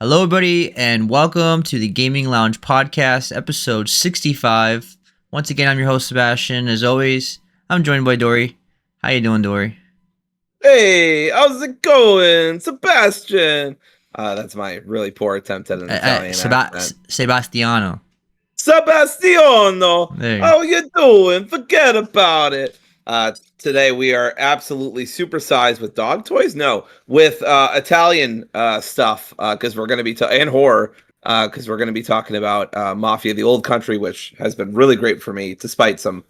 Hello, everybody, and welcome to the Gaming Lounge Podcast, episode 65. Once again, I'm your host, Sebastian. As always, I'm joined by Dory. How you doing, Dory? Hey, how's it going, Sebastian? That's my really poor attempt at an Italian accent. Sebastiano. Sebastiano, There you go. how you doing? Forget about it. Today we are absolutely supersized with dog toys. No, with Italian stuff because we're going to be and horror because we're going to be talking about Mafia: The Old Country, which has been really great for me, despite some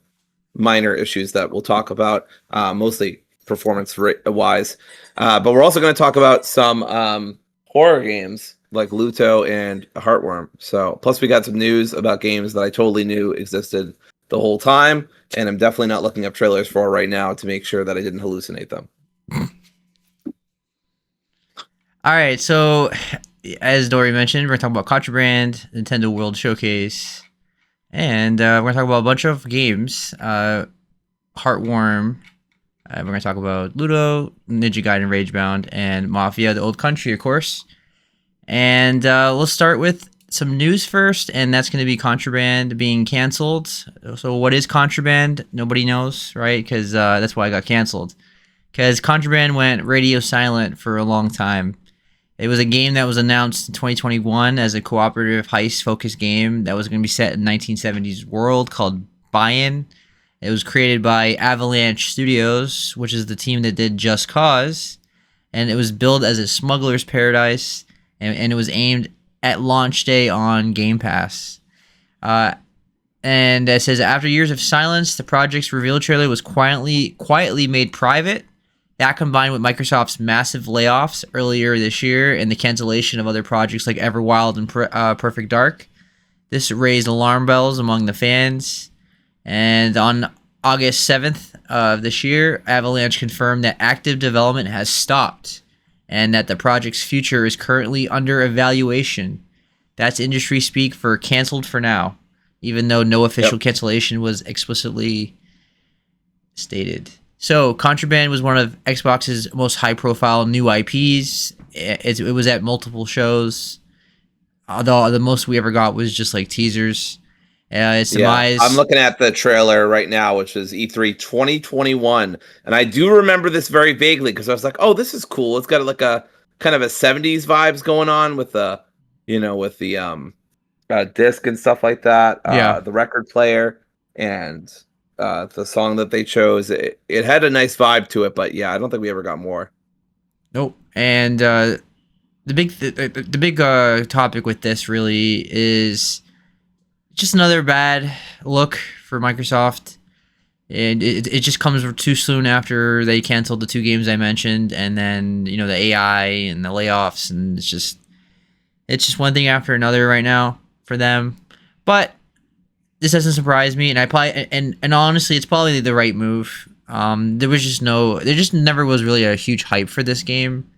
minor issues that we'll talk about, mostly performance wise. But we're also going to talk about some horror games like Luto and Heartworm. So, plus we got some news about games that I totally knew existed the whole time, and I'm definitely not looking up trailers for right now to make sure that I didn't hallucinate them. All right, so as Dory mentioned, we're going to talk about Contraband, Nintendo World Showcase, and we're going to talk about a bunch of games. Heartworm. We're going to talk about Luto, Ninja Gaiden, Ragebound, and Mafia: The Old Country, of course. And we'll start with some news first, and that's going to be Contraband being canceled. So what is Contraband? Nobody knows, right? Because that's why it got canceled. Because Contraband went radio silent for a long time. It was a game that was announced in 2021 as a cooperative heist-focused game that was going to be set in 1970s world called Buy-In. It was created by Avalanche Studios, which is the team that did Just Cause, and it was billed as a smuggler's paradise, and it was aimed at launch day on Game Pass. And it says, after years of silence, the project's reveal trailer was quietly made private. That combined with Microsoft's massive layoffs earlier this year and the cancellation of other projects like Everwild and Perfect Dark, this raised alarm bells among the fans. And on August 7th of this year, Avalanche confirmed that active development has stopped and that the project's future is currently under evaluation. That's industry speak for canceled for now, even though no official cancellation was explicitly stated. So, Contraband was one of Xbox's most high-profile new IPs. It was at multiple shows, although the most we ever got was just like teasers. Its demise. I'm looking at the trailer right now, which is E3 2021, and I do remember this very vaguely because I was like, "Oh, this is cool. It's got like a kind of a 70s vibes going on with the, with the disc and stuff like that. The record player and the song that they chose. It had a nice vibe to it, but yeah, I don't think we ever got more. Nope. And the big topic with this really is just another bad look for Microsoft, and it just comes too soon after they canceled the two games I mentioned, and then the AI and the layoffs, and it's just one thing after another right now for them. But this doesn't surprise me, and I probably and honestly, it's probably the right move. There just never was really a huge hype for this game,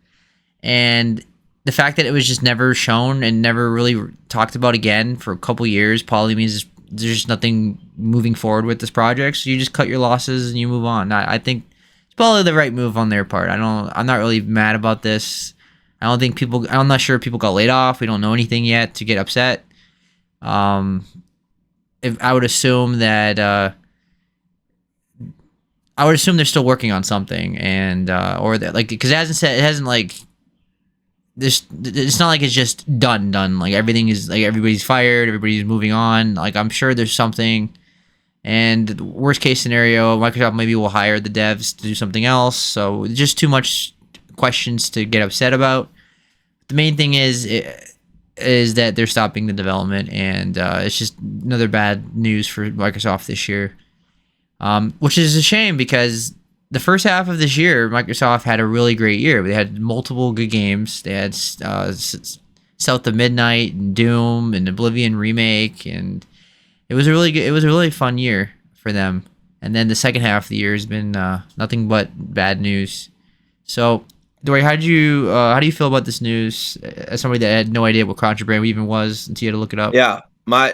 and the fact that it was just never shown and never really talked about again for a couple years probably means there's just nothing moving forward with this project. So you just cut your losses and you move on. I think it's probably the right move on their part. I'm not really mad about this. I'm not sure if people got laid off. We don't know anything yet to get upset. If I would assume that they're still working on something, and or that, like, because it hasn't like this. It's not like it's just done. Like everybody's fired, everybody's moving on. Like, I'm sure there's something. And worst case scenario, Microsoft maybe will hire the devs to do something else. So just too much questions to get upset about. The main thing is that they're stopping the development, and it's just another bad news for Microsoft this year, which is a shame because the first half of this year, Microsoft had a really great year. They had multiple good games. They had South of Midnight and Doom and Oblivion Remake, and it was a really fun year for them. And then the second half of the year has been nothing but bad news. So, Dory, how do you feel about this news as somebody that had no idea what Contraband even was until you had to look it up? Yeah, my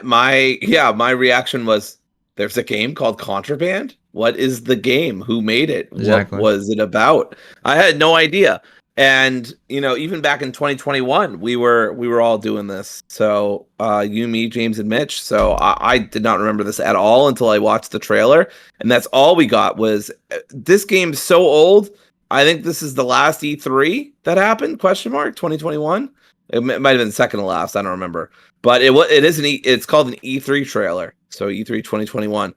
reaction was, there's a game called Contraband? What is the game? Who made it? Exactly. What was it about? I had no idea. And even back in 2021, we were all doing this. So you, me, James, and Mitch. So I did not remember this at all until I watched the trailer, and that's all we got was this game's so old. I think this is the last E3 that happened? Question mark 2021. It might have been the second to last. I don't remember, but it is it's called an E3 trailer. So E3 2021.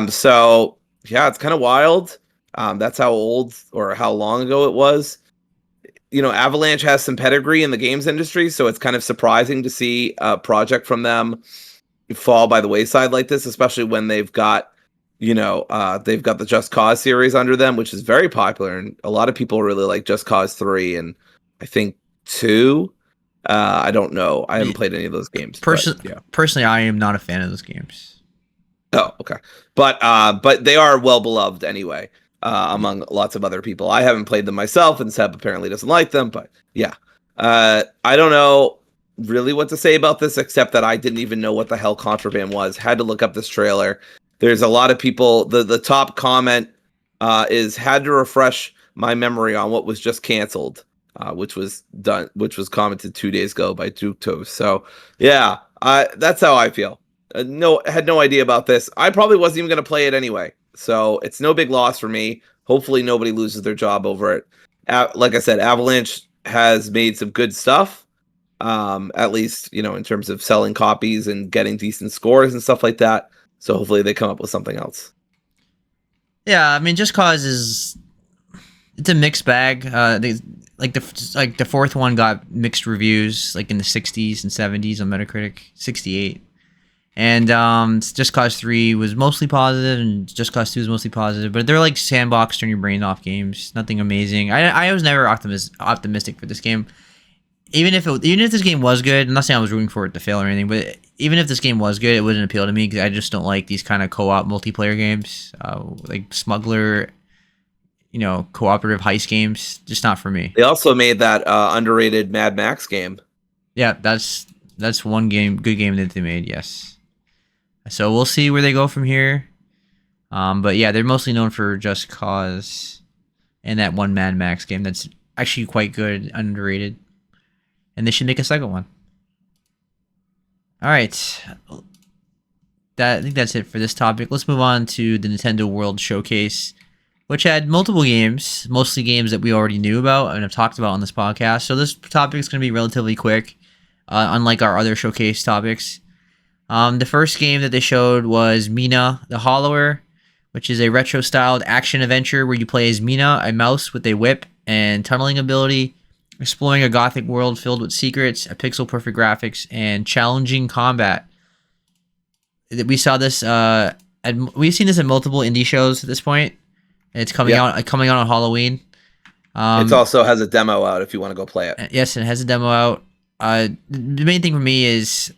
So yeah, it's kind of wild. That's how old or how long ago it was. Avalanche has some pedigree in the games industry, so it's kind of surprising to see a project from them fall by the wayside like this, especially when they've got the Just Cause series under them, which is very popular, and a lot of people really like Just Cause 3 and I think 2. I don't know. I haven't played any of those games. Personally, I am not a fan of those games. Oh, okay. But they are well beloved anyway. Among lots of other people. I haven't played them myself, and Seb apparently doesn't like them, but yeah. I don't know really what to say about this, except that I didn't even know what the hell Contraband was. Had to look up this trailer. There's a lot of people, the top comment is had to refresh my memory on what was just canceled, which was commented 2 days ago by Luto. So yeah, that's how I feel. Had no idea about this. I probably wasn't even going to play it anyway. So it's no big loss for me. Hopefully nobody loses their job over it. Like I said, Avalanche has made some good stuff. At least, in terms of selling copies and getting decent scores and stuff like that. So hopefully they come up with something else. Yeah, I mean, Just Cause it's a mixed bag. The fourth one got mixed reviews, like in the 60s and 70s on Metacritic, 68. And Just Cause 3 was mostly positive, and Just Cause 2 was mostly positive. But they're like sandbox, turn your brain off games. Nothing amazing. I was never optimistic for this game. Even if this game was good, I'm not saying I was rooting for it to fail or anything, but even if this game was good, it wouldn't appeal to me because I just don't like these kind of co-op multiplayer games, like smuggler, cooperative heist games. Just not for me. They also made that underrated Mad Max game. Yeah, that's one good game that they made. Yes. So we'll see where they go from here. But yeah, they're mostly known for Just Cause and that one Mad Max game that's actually quite good, underrated. And they should make a second one. All right. I think that's it for this topic. Let's move on to the Nintendo World Showcase, which had multiple games, mostly games that we already knew about and have talked about on this podcast. So this topic is going to be relatively quick, unlike our other showcase topics. The first game that they showed was Mina the Hollower, which is a retro-styled action-adventure where you play as Mina, a mouse with a whip and tunneling ability, exploring a gothic world filled with secrets, a pixel-perfect graphics, and challenging combat. We saw this. We've seen this at multiple indie shows at this point. It's coming out on Halloween. It also has a demo out if you want to go play it. Yes, it has a demo out. The main thing for me is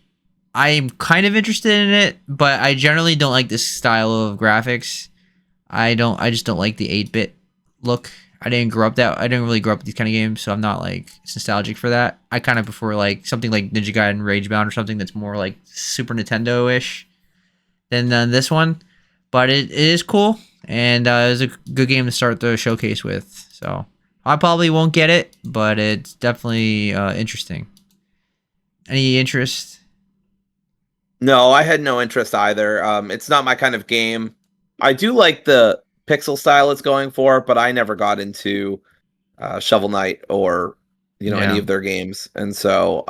I'm kind of interested in it, but I generally don't like this style of graphics. I just don't like the 8-bit look. I didn't really grow up with these kind of games, so I'm not like nostalgic for that. I kind of prefer like something like Ninja Gaiden Ragebound or something that's more like Super Nintendo-ish than this one. But it is cool, and it was a good game to start the showcase with. So I probably won't get it, but it's definitely interesting. Any interest? No, I had no interest either. It's not my kind of game. I do like the pixel style it's going for, but I never got into Shovel Knight or any of their games, and so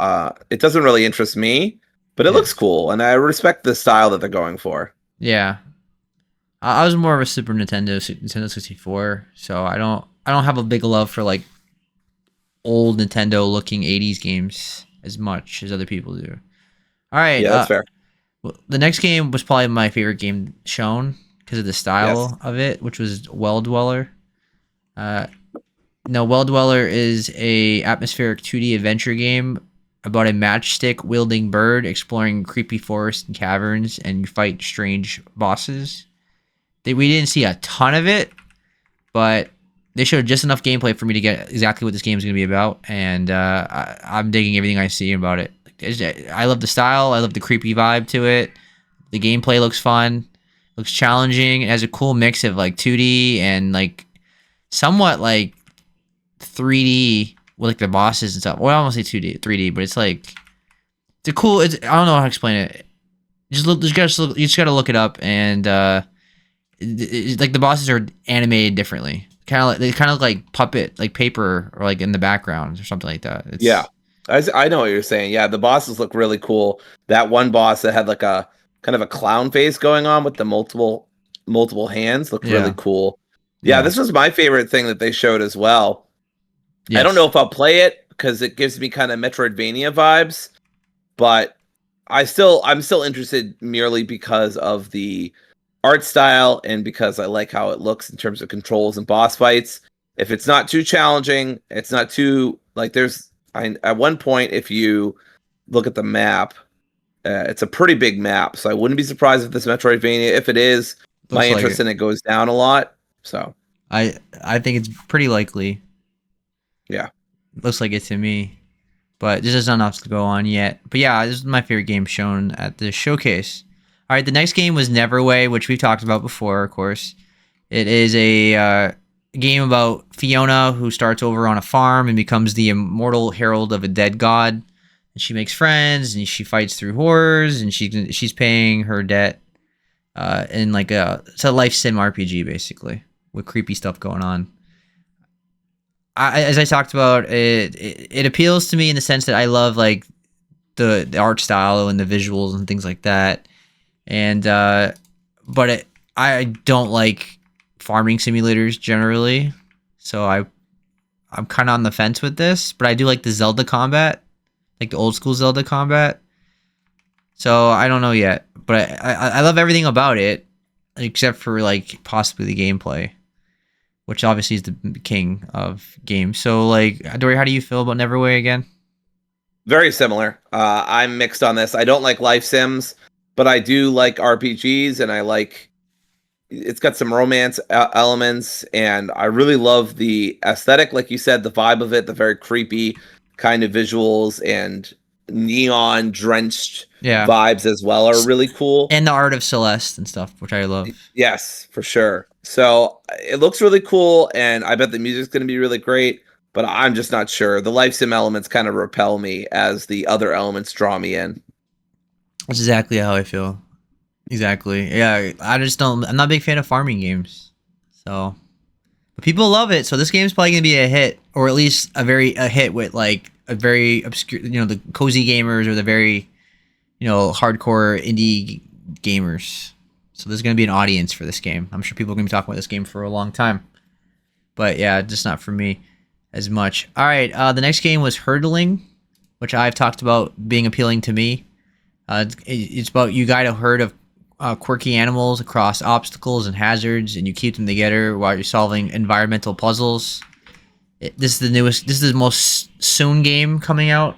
it doesn't really interest me. But it looks cool, and I respect the style that they're going for. Yeah, I was more of a Super Nintendo 64, so I don't have a big love for like old Nintendo looking 80s games as much as other people do. All right, yeah, that's fair. The next game was probably my favorite game shown because of the style of it, which was Well Dweller. Well Dweller is a atmospheric 2D adventure game about a matchstick wielding bird exploring creepy forests and caverns, and you fight strange bosses. We didn't see a ton of it, but they showed just enough gameplay for me to get exactly what this game is going to be about, and I'm digging everything I see about it. I love the style. I love the creepy vibe to it. The gameplay looks fun. Looks challenging. It has a cool mix of like 2D and like somewhat like 3D with like the bosses and stuff. Well, I don't want to say 2D, 3D, but it's like it's a cool. It's, I don't know how to explain it. You just gotta look it up, and like the bosses are animated differently. They kind of look like puppet, like paper, or like in the background or something like that. Yeah, I know what you're saying. Yeah, the bosses look really cool. That one boss that had like a kind of a clown face going on with the multiple hands looked really cool. Yeah, this was my favorite thing that they showed as well. Yes. I don't know if I'll play it because it gives me kind of Metroidvania vibes, but I'm still interested merely because of the art style and because I like how it looks in terms of controls and boss fights. If it's not too challenging, it's not too like at one point, if you look at the map, it's a pretty big map, so I wouldn't be surprised if this Metroidvania, if it is, my interest in it goes down a lot. So I think it's pretty likely. Yeah, looks like it to me, but this is not enough to go on yet. But yeah, this is my favorite game shown at the showcase. All right, the next game was Neverway, which we've talked about before, of course. It is a game about Fiona, who starts over on a farm and becomes the immortal herald of a dead god. And she makes friends, and she fights through horrors, and she's paying her debt. In like it's a life sim RPG basically with creepy stuff going on. As I talked about, it appeals to me in the sense that I love like the art style and the visuals and things like that. And but I don't like farming simulators generally, so I'm kind of on the fence with this. But I do like the Zelda combat, like the old school Zelda combat. So I don't know yet, but I love everything about it, except for like possibly the gameplay, which obviously is the king of games. So like, Dory, how do you feel about Neverway again? Very similar. I'm mixed on this. I don't like life sims, but I do like RPGs, and I like it's got some romance elements, and I really love the aesthetic, like you said, the vibe of it, the very creepy kind of visuals and neon drenched vibes as well are really cool. And the art of Celeste and stuff, which I love. Yes, for sure. So it looks really cool, and I bet the music's going to be really great, but I'm just not sure. The life sim elements kind of repel me as the other elements draw me in. That's exactly how I feel. Exactly. Yeah, I'm not a big fan of farming games. So, but people love it. So this game's probably going to be a hit, or at least a hit with like a very obscure, the cozy gamers or the very, hardcore indie gamers. So there's going to be an audience for this game. I'm sure people are going to be talking about this game for a long time. But yeah, just not for me as much. All right, the next game was Hurdling, which I've talked about being appealing to me. It's about you guide a herd of quirky animals across obstacles and hazards, and you keep them together while you're solving environmental puzzles. This is the most soon game coming out.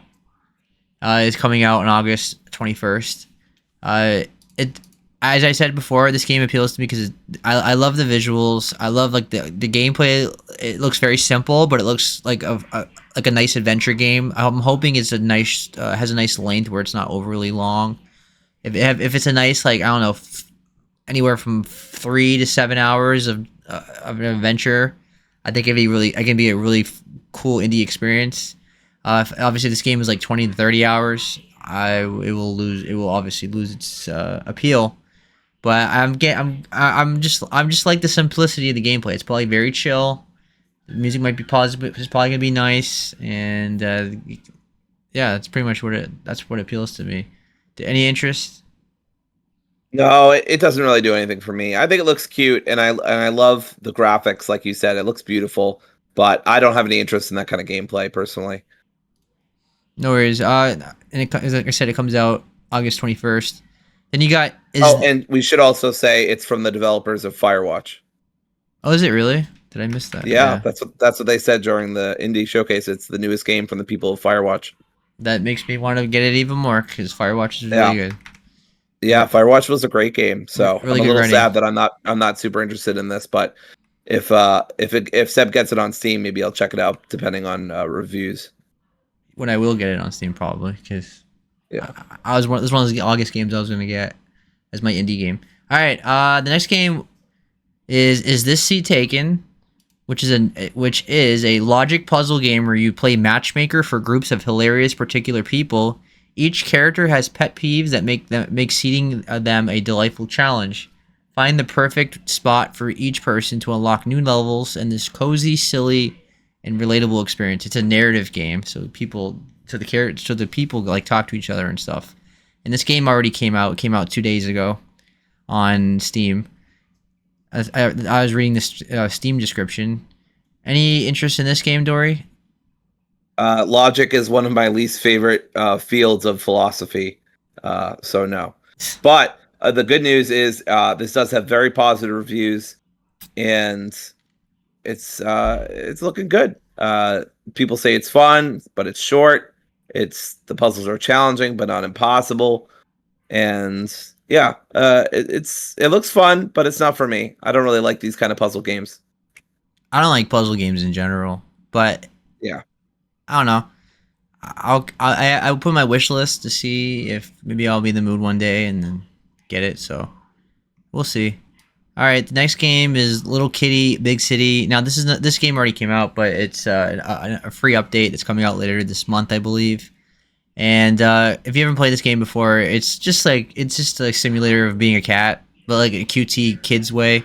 It's coming out on August 21st. As I said before, this game appeals to me because I love the visuals. I love like the gameplay. It looks very simple, but it looks like a nice adventure game. I'm hoping it's has a nice length where it's not overly long. If it's a nice, like, I don't know, anywhere from 3 to 7 hours of an adventure, I think it can be a really cool indie experience. Obviously this game is like 20 to 30 hours. It will obviously lose its appeal. But I'm just like the simplicity of the gameplay. It's probably very chill. The music might be positive. It's probably gonna be nice, and yeah, that's pretty much what appeals to me. Any interest? No, it doesn't really do anything for me. I think it looks cute, and I love the graphics, like you said. It looks beautiful, but I don't have any interest in that kind of gameplay personally. No worries. And like I said, it comes out August 21st. Then you got and we should also say it's from the developers of Firewatch. Oh, is it really? Did I miss that? Yeah, that's what they said during the indie showcase. It's the newest game from the people of Firewatch. That makes me want to get it even more because Firewatch is really good. Yeah, Firewatch was a great game. So really I'm a little sad that I'm not super interested in this, but if Seb gets it on Steam, maybe I'll check it out depending on reviews. When I will get it on Steam, probably, because this is one of those August games I was going to get as my indie game. All right, the next game is This Seat Taken, which is a logic puzzle game where you play matchmaker for groups of hilarious particular people. Each character has pet peeves that make seating them a delightful challenge. Find the perfect spot for each person to unlock new levels and this cozy, silly, and relatable experience. It's a narrative game, so the people like talk to each other and stuff. And this game already came out. It came out 2 days ago on Steam. I was reading this Steam description. Any interest in this game, Dory? Logic is one of my least favorite fields of philosophy, so no. But the good news is this does have very positive reviews, and it's looking good. People say it's fun, but it's short. The puzzles are challenging, but not impossible. And yeah, it looks fun, but it's not for me. I don't really like these kind of puzzle games. I don't like puzzle games in general, but yeah, I don't know. I'll put my wish list to see if maybe I'll be in the mood one day and then get it. So we'll see. All right, the next game is Little Kitty Big City. Now this game already came out, but it's a free update that's coming out later this month, I believe. And if you haven't played this game before, it's just a simulator of being a cat, but like a cutesy kids way.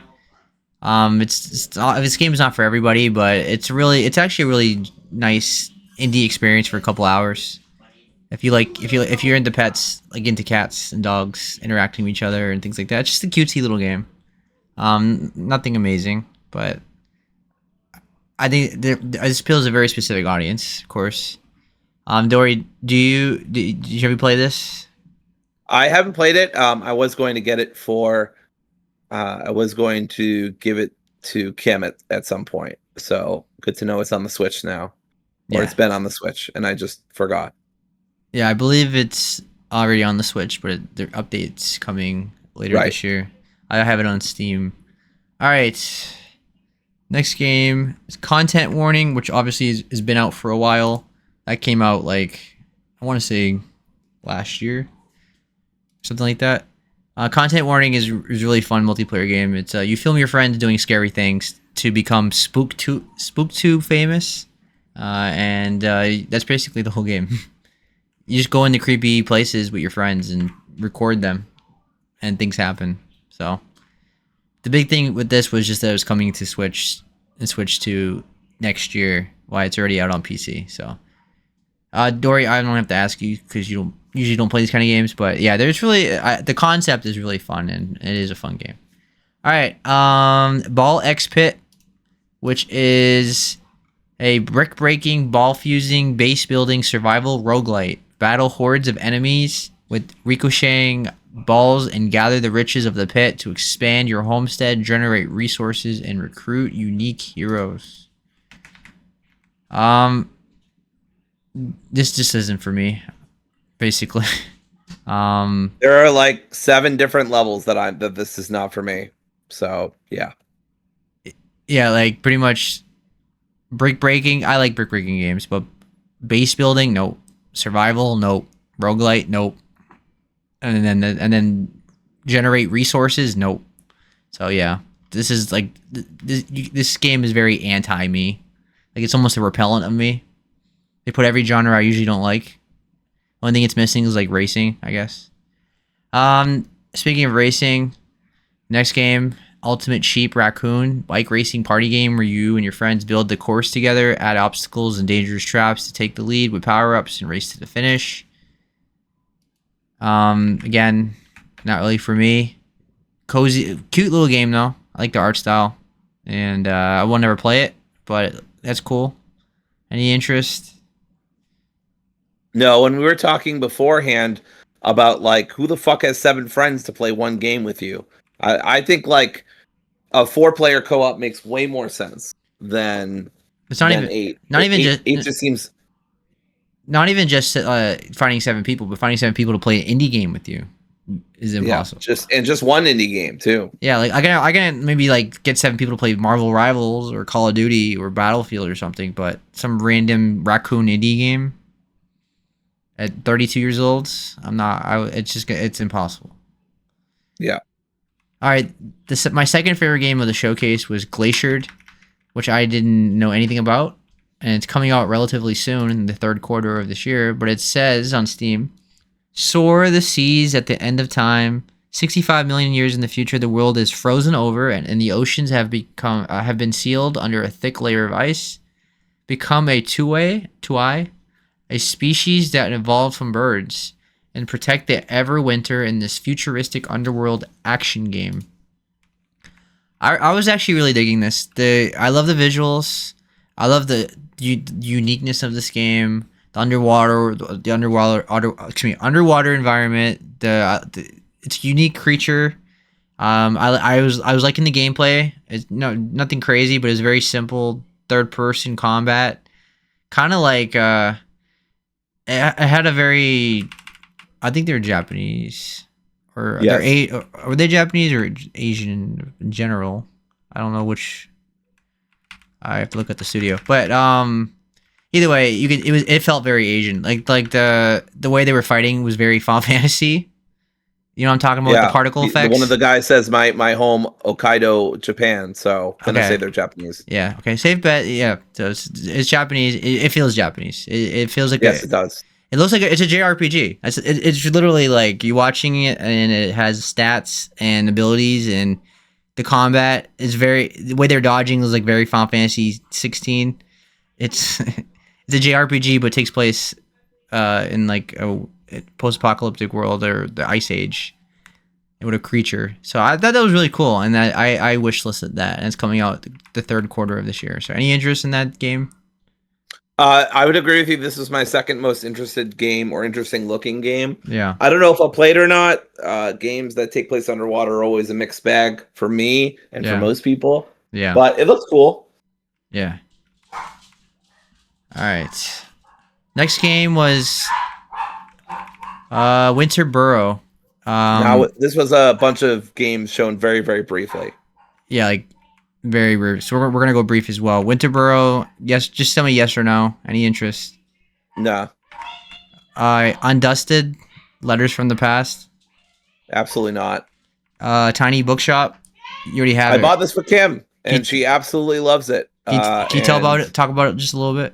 This game is not for everybody, but it's actually a really nice indie experience for a couple hours. If you're into pets, like into cats and dogs interacting with each other and things like that, it's just a cutesy little game. Nothing amazing, but I think this appeals to a very specific audience, of course. Dory, did you ever play this? I haven't played it. I was going to get it for. I was going to give it to Kim at some point. So good to know it's on the Switch now, or it's been on the Switch, and I just forgot. Yeah, I believe it's already on the Switch, but their update's coming later this year. I have it on Steam. All right. Next game is Content Warning, which obviously has been out for a while. That came out I want to say last year, something like that. Content Warning is really fun multiplayer game. It's you film your friends doing scary things to become SpookTube famous, and that's basically the whole game. You just go into creepy places with your friends and record them, and things happen. So the big thing with this was just that it was coming to Switch and Switch 2 next year. Why it's already out on PC. So. Dory, I don't have to ask you because you usually don't play these kind of games, but yeah, there's really the concept is really fun and it is a fun game. All right, Ball X Pit, which is a brick breaking, ball fusing, base building survival roguelite. Battle hordes of enemies with ricocheting balls and gather the riches of the pit to expand your homestead, generate resources, and recruit unique heroes. This just isn't for me, basically. There are 7 different levels that this is not for me. So yeah. Yeah, pretty much brick breaking. I like brick breaking games, but base building, nope. Survival, nope. Roguelite, nope. And then generate resources, nope. So yeah, this is this game is very anti me. It's almost a repellent of me. They put every genre I usually don't like. Only thing it's missing is racing, I guess. Speaking of racing, next game, Ultimate Sheep Raccoon, bike racing party game where you and your friends build the course together, add obstacles and dangerous traps to take the lead with power-ups and race to the finish. Again, not really for me. Cozy, cute little game though. I like the art style, and I will never play it, but that's cool. Any interest? No, when we were talking beforehand about who the fuck has 7 friends to play one game with you, I think a 4-player co-op makes way more sense than it's not even 8. Not even just it just seems not even just finding 7 people, but finding 7 people to play an indie game with you is impossible. Yeah, just one indie game too. Yeah, I can maybe get 7 people to play Marvel Rivals or Call of Duty or Battlefield or something, but some random raccoon indie game. At 32 years old, it's impossible. Yeah. All right. My second favorite game of the showcase was Glaciered. which I didn't know anything about, and it's coming out relatively soon in the third quarter of this year. But it says on Steam, soar the seas at the end of time. 65 million years in the future, the world is frozen over, and the oceans have been sealed under a thick layer of ice. Become a tuai, a species that evolved from birds, and protect the Everwinter in this futuristic underworld action game. I was actually really digging this. I love the visuals. I love the uniqueness of this game. The underwater environment. It's a unique creature. I was liking the gameplay. It's nothing crazy, but it's very simple third person combat. Kind of like it had a very, I think they're Japanese, or Yes. were they Japanese or Asian in general? I don't know which. I have to look at the studio, but either way, it felt very Asian. Like the way they were fighting was very Final Fantasy. You know what I'm talking about, Yeah. the particle One of effects? the guys says my home Hokkaido, Japan. So gonna say Okay. they're Japanese. Yeah. Okay. Safe bet. Yeah. So it's Japanese. It feels Japanese. It feels like Yes, it does. it looks like it's a JRPG. It's literally like you're watching it, and it has stats and abilities, and the combat is the way they're dodging is like very Final Fantasy 16. It's it's a JRPG, but takes place in like a post-apocalyptic world or the Ice Age with a creature. So I thought that was really cool, and that I wish listed that, and it's coming out the third quarter of this year. So any interest in that game? I would agree with you. This is my second most interested game or interesting looking game. Yeah. I don't know if I'll play it or not. Games that take place underwater are always a mixed bag for me and for Yeah. most people. Yeah. But it looks cool. Yeah. All right. Next game was Winter Burrow. Now this was a bunch of games shown very, very briefly. Yeah, like very brief. So we're gonna go brief as well. Winter Burrow. Yes, just tell me yes or no. Any interest? No, Undusted. Letters from the Past. absolutely not. Tiny Bookshop. You already have I it. bought this for Kim, and Can- she absolutely loves it. Can you tell about it? Talk about it just a little bit.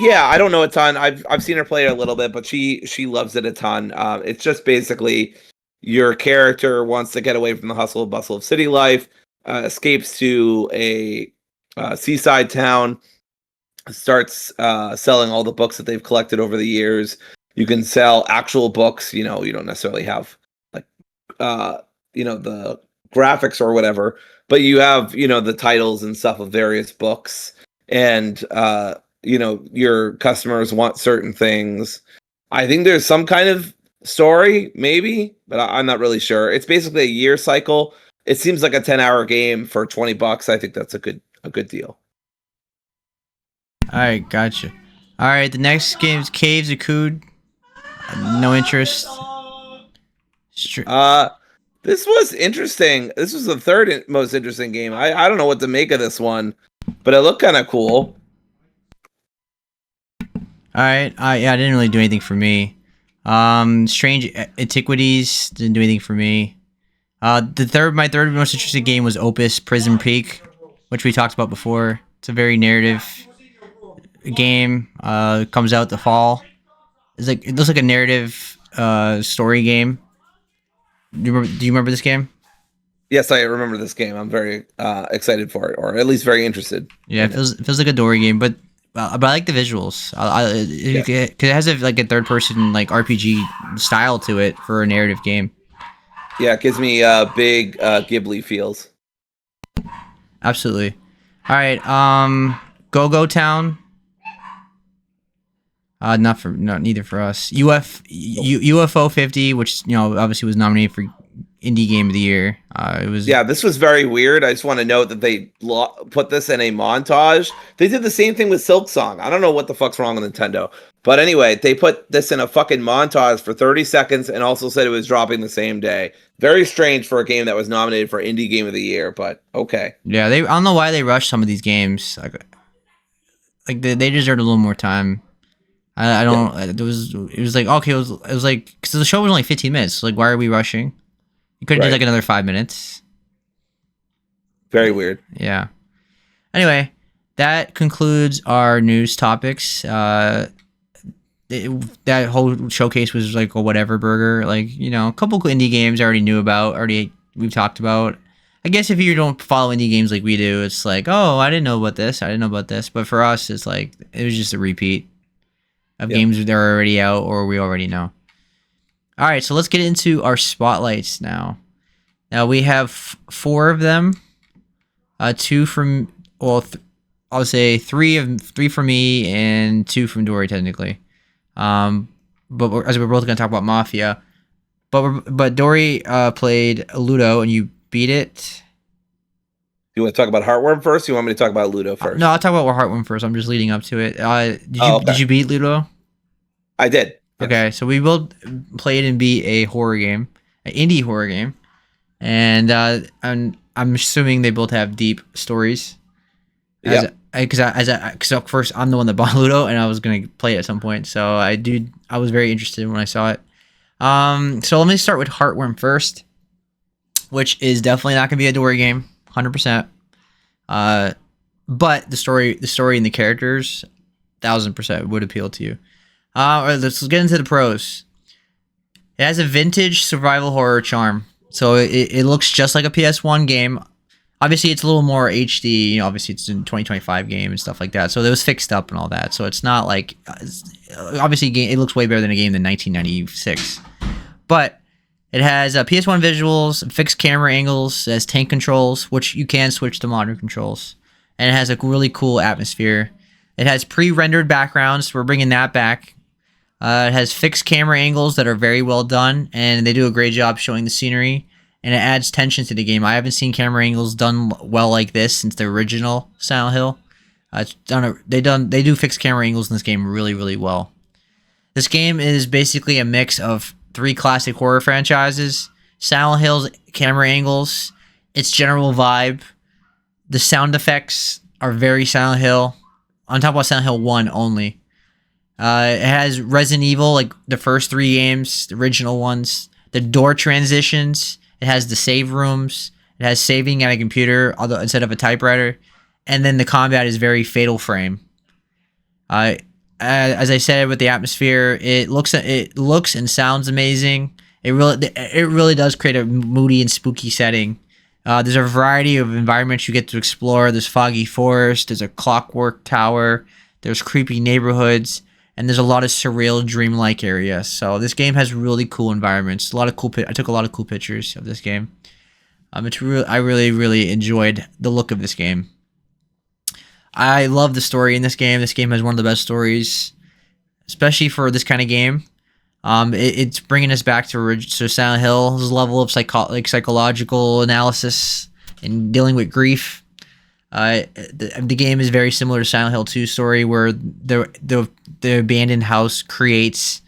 Yeah, I don't know a ton. I've seen her play it a little bit, but she loves it a ton. It's just basically your character wants to get away from the hustle and bustle of city life, escapes to a seaside town, starts selling all the books that they've collected over the years. You can sell actual books. You know, you don't necessarily have like the graphics or whatever, but you have the titles and stuff of various books, and your customers want certain things. I think there's some kind of story, maybe, but I'm not really sure. It's basically a year cycle. It seems like a 10-hour game for $20. I think that's a good deal. All right, gotcha. All right, the next game is Caves of Cood. No interest. This was interesting. This was the third most interesting game. I don't know what to make of this one, but it looked kind of cool. All right. Yeah, I didn't really do anything for me. Strange Antiquities didn't do anything for me. My third most interesting game was Opus Prison Peak, which we talked about before. It's a very narrative game. It comes out the fall. It looks like a narrative story game. Do you remember this game? Yes, I remember this game. I'm very excited for it, or at least very interested. Yeah, it feels like a Dory game, but I like the visuals. Because it has a third person RPG style to it for a narrative game. Yeah, it gives me big Ghibli feels. Absolutely. All right. Go Town. Neither for us. UFO 50, which obviously was nominated for Indie Game of the Year. It was. Yeah, this was very weird. I just want to note that they put this in a montage. They did the same thing with Silk Song. I don't know what the fuck's wrong with Nintendo. But anyway, they put this in a fucking montage for 30 seconds and also said it was dropping the same day. Very strange for a game that was nominated for Indie Game of the Year, but okay. Yeah, I don't know why they rushed some of these games. They deserved a little more time. I don't. It was like okay. It was like because the show was only 15 minutes. So why are we rushing? You could have did another 5 minutes. Very weird. Yeah. Anyway, that concludes our news topics. That whole showcase was like a whatever burger. Like, you know, a couple indie games I already knew about, already we've talked about. I guess if you don't follow indie games like we do, it's like, oh, I didn't know about this. I didn't know about this. But for us, it's like, it was just a repeat of games that are already out or we already know. All right, so let's get into our spotlights now. Now we have 4 of them. 2 from, well, I'll say 3 from me and 2 from Dory technically. But as we're both gonna talk about Mafia, but Dory played Luto and you beat it. You want to talk about Heartworm first? Or you want me to talk about Luto first? No, I'll talk about Heartworm first. I'm just leading up to it. Did you beat Luto? I did. Yes. Okay, so we both played and beat a horror game, an indie horror game, and I'm assuming they both have deep stories. Yeah. Because first I'm the one that bought Luto and I was gonna play it at some point, so I was very interested when I saw it. So let me start with Heartworm first, which is definitely not gonna be a Dory game, 100%. But the story and the characters, 1000% would appeal to you. Let's get into the pros. It has a vintage survival horror charm, so it looks just like a PS1 game. Obviously, it's a little more HD. You know, obviously, it's a 2025 game and stuff like that. So it was fixed up and all that. So it's not like... obviously, it looks way better than a game than 1996. But it has PS1 visuals, fixed camera angles, it has tank controls, which you can switch to modern controls. And it has a really cool atmosphere. It has pre-rendered backgrounds. We're bringing that back. It has fixed camera angles that are very well done. And they do a great job showing the scenery. And it adds tension to the game. I haven't seen camera angles done well like this since the original Silent Hill. They do fixed camera angles in this game really, really well. This game is basically a mix of 3 classic horror franchises, Silent Hill's camera angles, its general vibe. The sound effects are very Silent Hill. On top of Silent Hill 1 only. It has Resident Evil, like the first 3 games, the original ones. The door transitions. It has the save rooms. It has saving at a computer instead of a typewriter. And then the combat is very Fatal Frame. As I said, with the atmosphere, it looks and sounds amazing. It really does create a moody and spooky setting. There's a variety of environments you get to explore. There's foggy forest. There's a clockwork tower. There's creepy neighborhoods. And there's a lot of surreal, dreamlike areas. So this game has really cool environments. I took a lot of cool pictures of this game. I really, really enjoyed the look of this game. I love the story in this game. This game has one of the best stories, especially for this kind of game. It's bringing us back to Silent Hill's level of psychological analysis and dealing with grief. The game is very similar to Silent Hill 2 story, where the abandoned house creates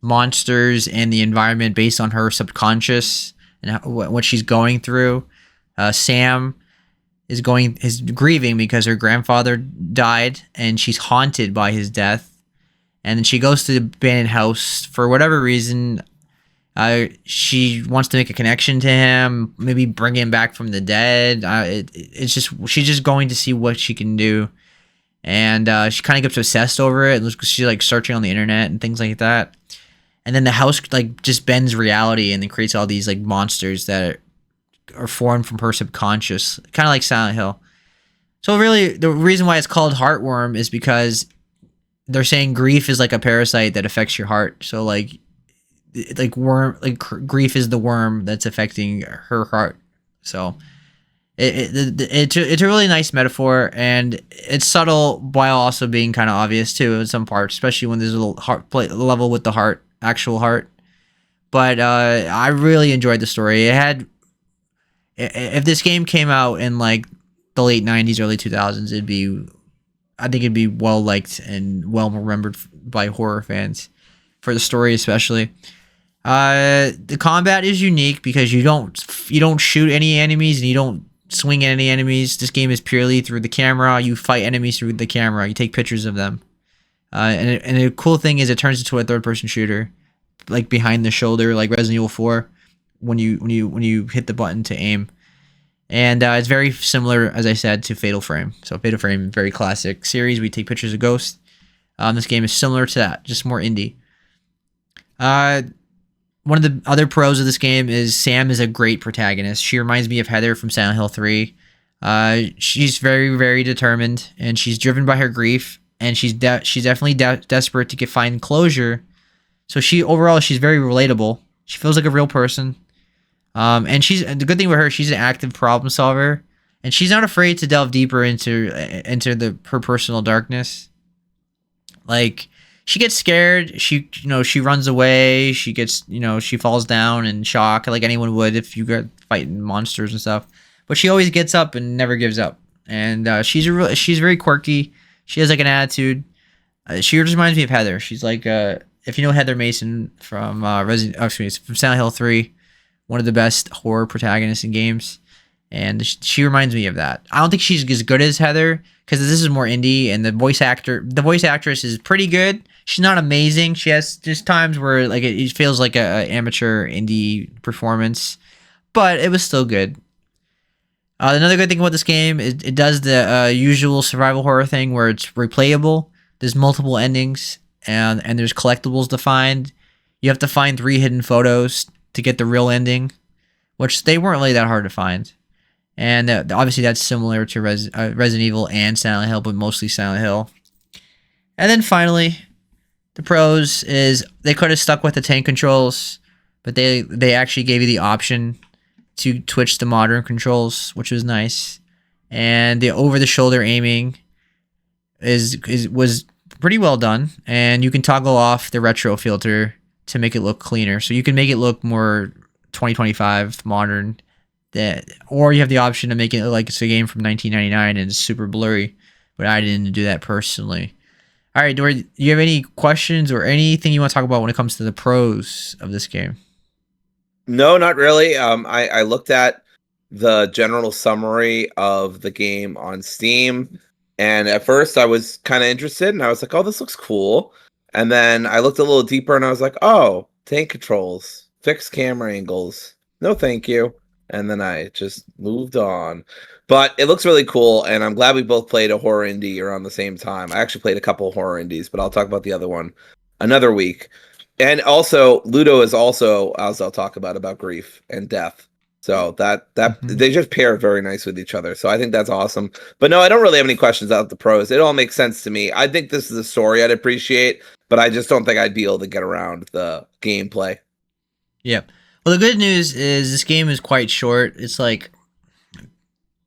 monsters and the environment based on her subconscious and what she's going through. Sam is grieving because her grandfather died and she's haunted by his death. And then she goes to the abandoned house for whatever reason. She wants to make a connection to him, maybe bring him back from the dead. She's just going to see what she can do, and she kind of gets obsessed over it. She's like searching on the internet and things like that. And then the house like just bends reality and then creates all these like monsters that are formed from her subconscious, kind of like Silent Hill. So really, the reason why it's called Heartworm is because they're saying grief is like a parasite that affects your heart. So grief is the worm that's affecting her heart. So it's a really nice metaphor, and it's subtle while also being kind of obvious too in some parts, especially when there's a little heart level with the actual heart. But I really enjoyed the story. If this game came out in like the late 90s, early 2000s, I think it'd be well liked and well remembered by horror fans for the story, especially. The combat is unique because you don't shoot any enemies and you don't swing at any enemies. This game is purely through the camera. You fight enemies through the camera. You take pictures of them. And the cool thing is it turns into a third-person shooter, like behind the shoulder, like Resident Evil 4, when you hit the button to aim. And it's very similar, as I said, to Fatal Frame. So Fatal Frame, very classic series. We take pictures of ghosts. This game is similar to that, just more indie. One of the other pros of this game is Sam is a great protagonist. She reminds me of Heather from Silent Hill 3. She's very, very determined, and she's driven by her grief, and she's definitely desperate to find closure. So she's very relatable. She feels like a real person. And the good thing with her, she's an active problem solver, and she's not afraid to delve deeper into her personal darkness. Like, she gets scared, she runs away, she falls down in shock like anyone would if you got fighting monsters and stuff. But she always gets up and never gives up. And she's very quirky. She has like an attitude. She just reminds me of Heather. She's like if you know Heather Mason from from Silent Hill 3, one of the best horror protagonists in games. And she reminds me of that. I don't think she's as good as Heather because this is more indie, and the voice actress is pretty good. She's not amazing. She has just times where like it feels like a amateur indie performance, but it was still good. Another good thing about this game is it does the usual survival horror thing where it's replayable. There's multiple endings, and there's collectibles to find. You have to find 3 hidden photos to get the real ending, which they weren't really that hard to find. And obviously that's similar to Resident Evil and Silent Hill, but mostly Silent Hill. And then finally, the pros is they could have stuck with the tank controls, but they actually gave you the option to switch to modern controls, which was nice. And the over-the-shoulder aiming was pretty well done, and you can toggle off the retro filter to make it look cleaner. So you can make it look more 2025 modern. Or you have the option to make it look like it's a game from 1999 and it's super blurry, but I didn't do that personally. All right, Dory, do you have any questions or anything you want to talk about when it comes to the pros of this game? No, not really. I looked at the general summary of the game on Steam, and at first I was kind of interested, and I was like, "Oh, this looks cool." And then I looked a little deeper, and I was like, "Oh, tank controls, fixed camera angles. No, thank you." And then I just moved on. But it looks really cool, and I'm glad we both played a horror indie around the same time. I actually played a couple of horror indies, but I'll talk about the other one another week. And also, Luto is also, as I'll talk about grief and death. So that they just pair very nice with each other. So I think that's awesome. But no, I don't really have any questions about the pros. It all makes sense to me. I think this is a story I'd appreciate, but I just don't think I'd be able to get around the gameplay. Yep. Well, the good news is this game is quite short. It's like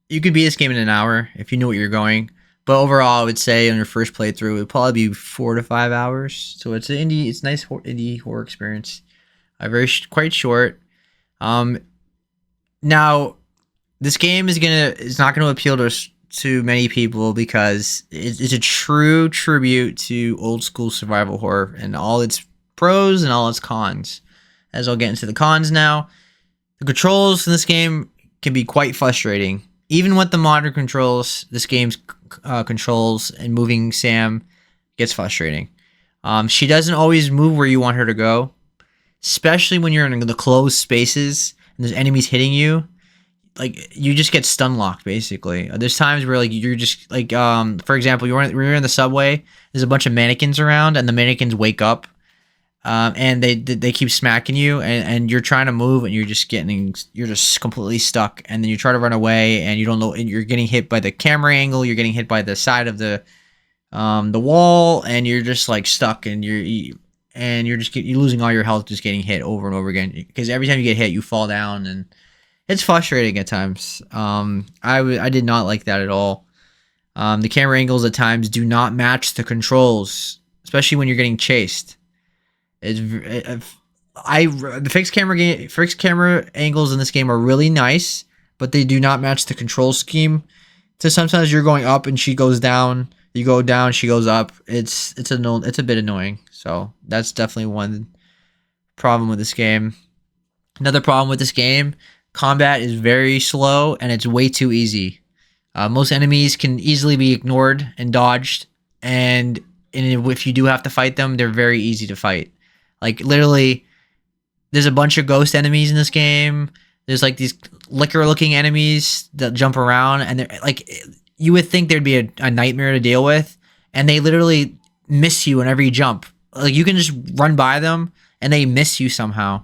you could beat this game in an hour if you knew what you're going. But overall, I would say on your first playthrough, it would probably be 4 to 5 hours. So it's it's a nice indie horror experience. Quite short. Now, this game is not gonna appeal to many people because it's a true tribute to old school survival horror and all its pros and all its cons. As I'll get into the cons now, the controls in this game can be quite frustrating. Even with the modern controls, this game's controls and moving Sam gets frustrating. She doesn't always move where you want her to go, especially when you're in the closed spaces and there's enemies hitting you. Like, you just get stun locked, basically. There's times where, like, you're just, like, for example, you're in the subway, there's a bunch of mannequins around, and the mannequins wake up, and they keep smacking you, and you're trying to move, and you're just completely stuck, and then you try to run away, and you don't know, and you're getting hit by the camera angle, you're getting hit by the side of the wall, and you're just, like, stuck, and you're losing all your health just getting hit over and over again, because every time you get hit, you fall down, and it's frustrating at times. I did not like that at all. The camera angles at times do not match the controls, especially when you're getting chased. The fixed camera angles in this game are really nice, but they do not match the control scheme. So sometimes you're going up and she goes down. You go down, she goes up. It's a bit annoying. So that's definitely one problem with this game. Another problem with this game. Combat is very slow and it's way too easy. Most enemies can easily be ignored and dodged, and if you do have to fight them, they're very easy to fight. Like, literally, there's a bunch of ghost enemies in this game. There's like these liquor-looking enemies that jump around, and they're like, you would think there'd be a nightmare to deal with, and they literally miss you whenever you jump. Like you can just run by them, and they miss you somehow.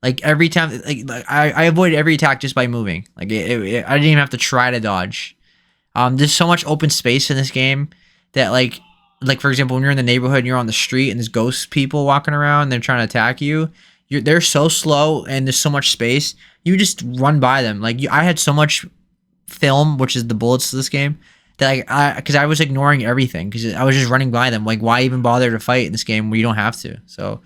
Like every time, like I avoided every attack just by moving. Like I didn't even have to try to dodge. There's so much open space in this game that like for example, when you're in the neighborhood and you're on the street and there's ghost people walking around, and they're trying to attack you. They're so slow and there's so much space. You just run by them. Like I had so much film, which is the bullets to this game, that because I was ignoring everything because I was just running by them. Like why even bother to fight in this game where you don't have to? So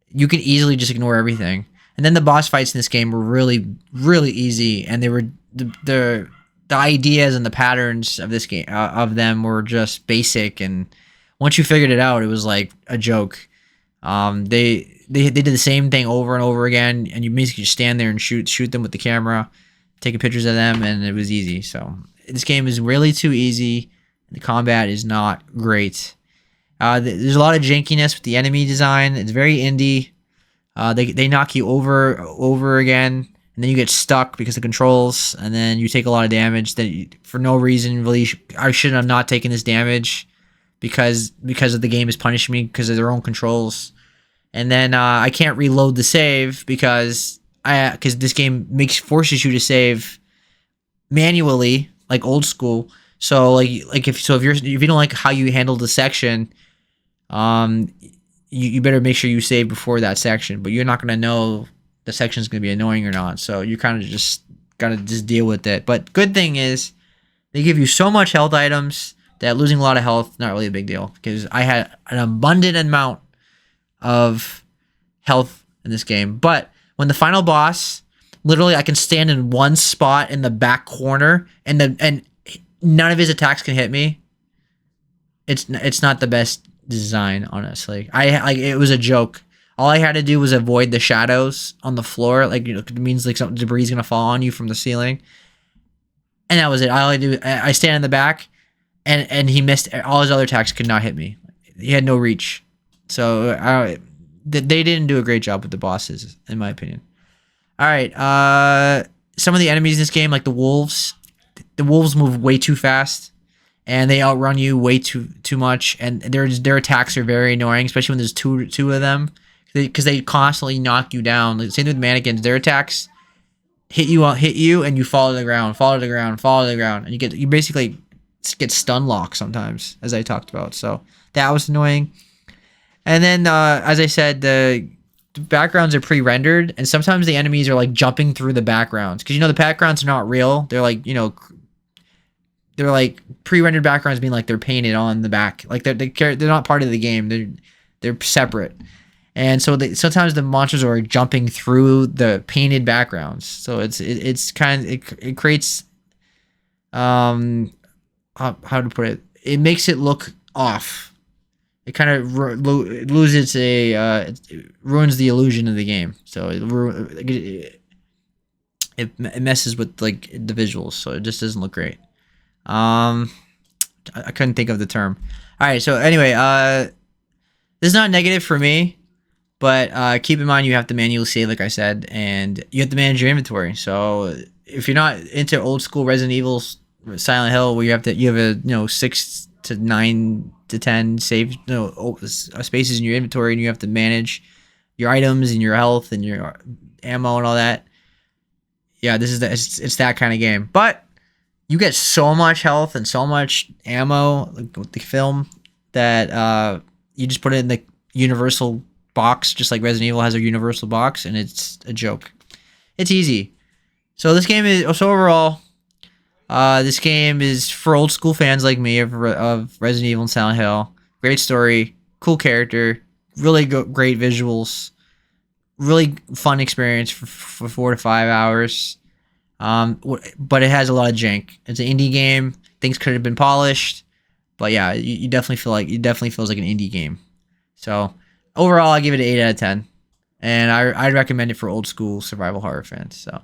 you can easily just ignore everything. And then the boss fights in this game were really, really easy, and they were the ideas and the patterns of this game of them were just basic. And once you figured it out, it was like a joke. They did the same thing over and over again, and you basically just stand there and shoot them with the camera, taking pictures of them, and it was easy. So this game is really too easy. The combat is not great. There's a lot of jankiness with the enemy design. It's very indie. They knock you over again, and then you get stuck because of controls, and then you take a lot of damage that for no reason really. I should have not taken this damage because of the game is punishing me because of their own controls. And then I can't reload the save because this game forces you to save manually, like old school. So if you don't like how you handle the section, you better make sure you save before that section. But you're not gonna know the section's gonna be annoying or not. So you kind of just gotta just deal with it. But good thing is they give you so much health items that losing a lot of health not really a big deal because I had an abundant amount of health in this game. But when the final boss, literally I can stand in one spot in the back corner and none of his attacks can hit me. It's not the best design, honestly. It was a joke. All I had to do was avoid the shadows on the floor. It means like some debris is gonna fall on you from the ceiling, and that was it. All I do, I stand in the back, and he missed all his other attacks. Could not hit me. He had no reach. So they didn't do a great job with the bosses, in my opinion. All right, some of the enemies in this game, like the wolves move way too fast, and they outrun you way too much. And their attacks are very annoying, especially when there's two of them, because they constantly knock you down. Like, same with mannequins, their attacks hit you, and you fall to the ground, and you basically get stun locked sometimes, as I talked about. So that was annoying. And then, as I said, the backgrounds are pre-rendered, and sometimes the enemies are like jumping through the backgrounds because the backgrounds are not real. They're like they're like pre-rendered backgrounds, mean like they're painted on the back, like they're not part of the game. They're separate, and so sometimes the monsters are jumping through the painted backgrounds. So it creates how to put it. It makes it look off. It kind of loses it ruins the illusion of the game. So it messes with like the visuals, so it just doesn't look great. I couldn't think of the term. All right, so anyway, this is not negative for me, but keep in mind you have to manually save, like I said, and you have to manage your inventory. So if you're not into old school Resident Evil, Silent Hill, where you have a 6 to 9 to 10 save spaces in your inventory, and you have to manage your items and your health and your ammo and all that. Yeah, it's that kind of game. But you get so much health and so much ammo with the film that you just put it in the universal box, just like Resident Evil has a universal box, and it's a joke. It's easy. So overall, this game is for old school fans like me of Resident Evil and Silent Hill. Great story, cool character, really great visuals, really fun experience for 4 to 5 hours. But it has a lot of jank. It's an indie game. Things could have been polished, but yeah, you definitely feels like an indie game. So overall, I give it an 8 out of 10, and I'd recommend it for old school survival horror fans. So,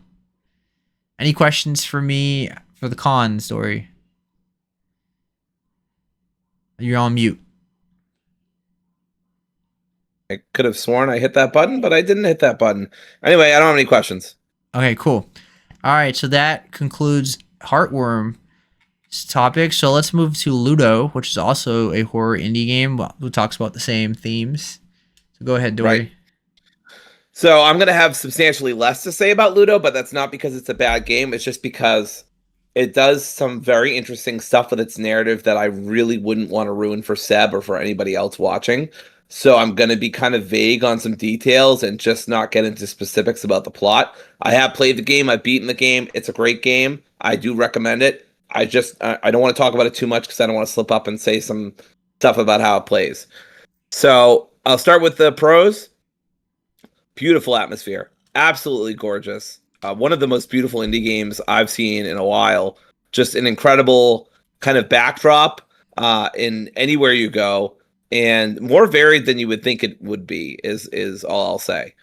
any questions for me for the con story? You're on mute. I could have sworn I hit that button, but I didn't hit that button. Anyway, I don't have any questions. Okay, cool. All right, so that concludes Heartworm topic. So let's move to Luto, which is also a horror indie game who talks about the same themes. So go ahead, Right. Dory. So I'm going to have substantially less to say about Ludo, but that's not because it's a bad game. It's just because it does some very interesting stuff with its narrative that I really wouldn't want to ruin for Seb or for anybody else watching. So I'm going to be kind of vague on some details and just not get into specifics about the plot. I have played the game. I've beaten the game. It's a great game. I do recommend it. I don't want to talk about it too much because I don't want to slip up and say some stuff about how it plays. So I'll start with the pros. Beautiful atmosphere, absolutely gorgeous. One of the most beautiful indie games I've seen in a while. Just an incredible kind of backdrop in anywhere you go, and more varied than you would think it would be. Is all I'll say.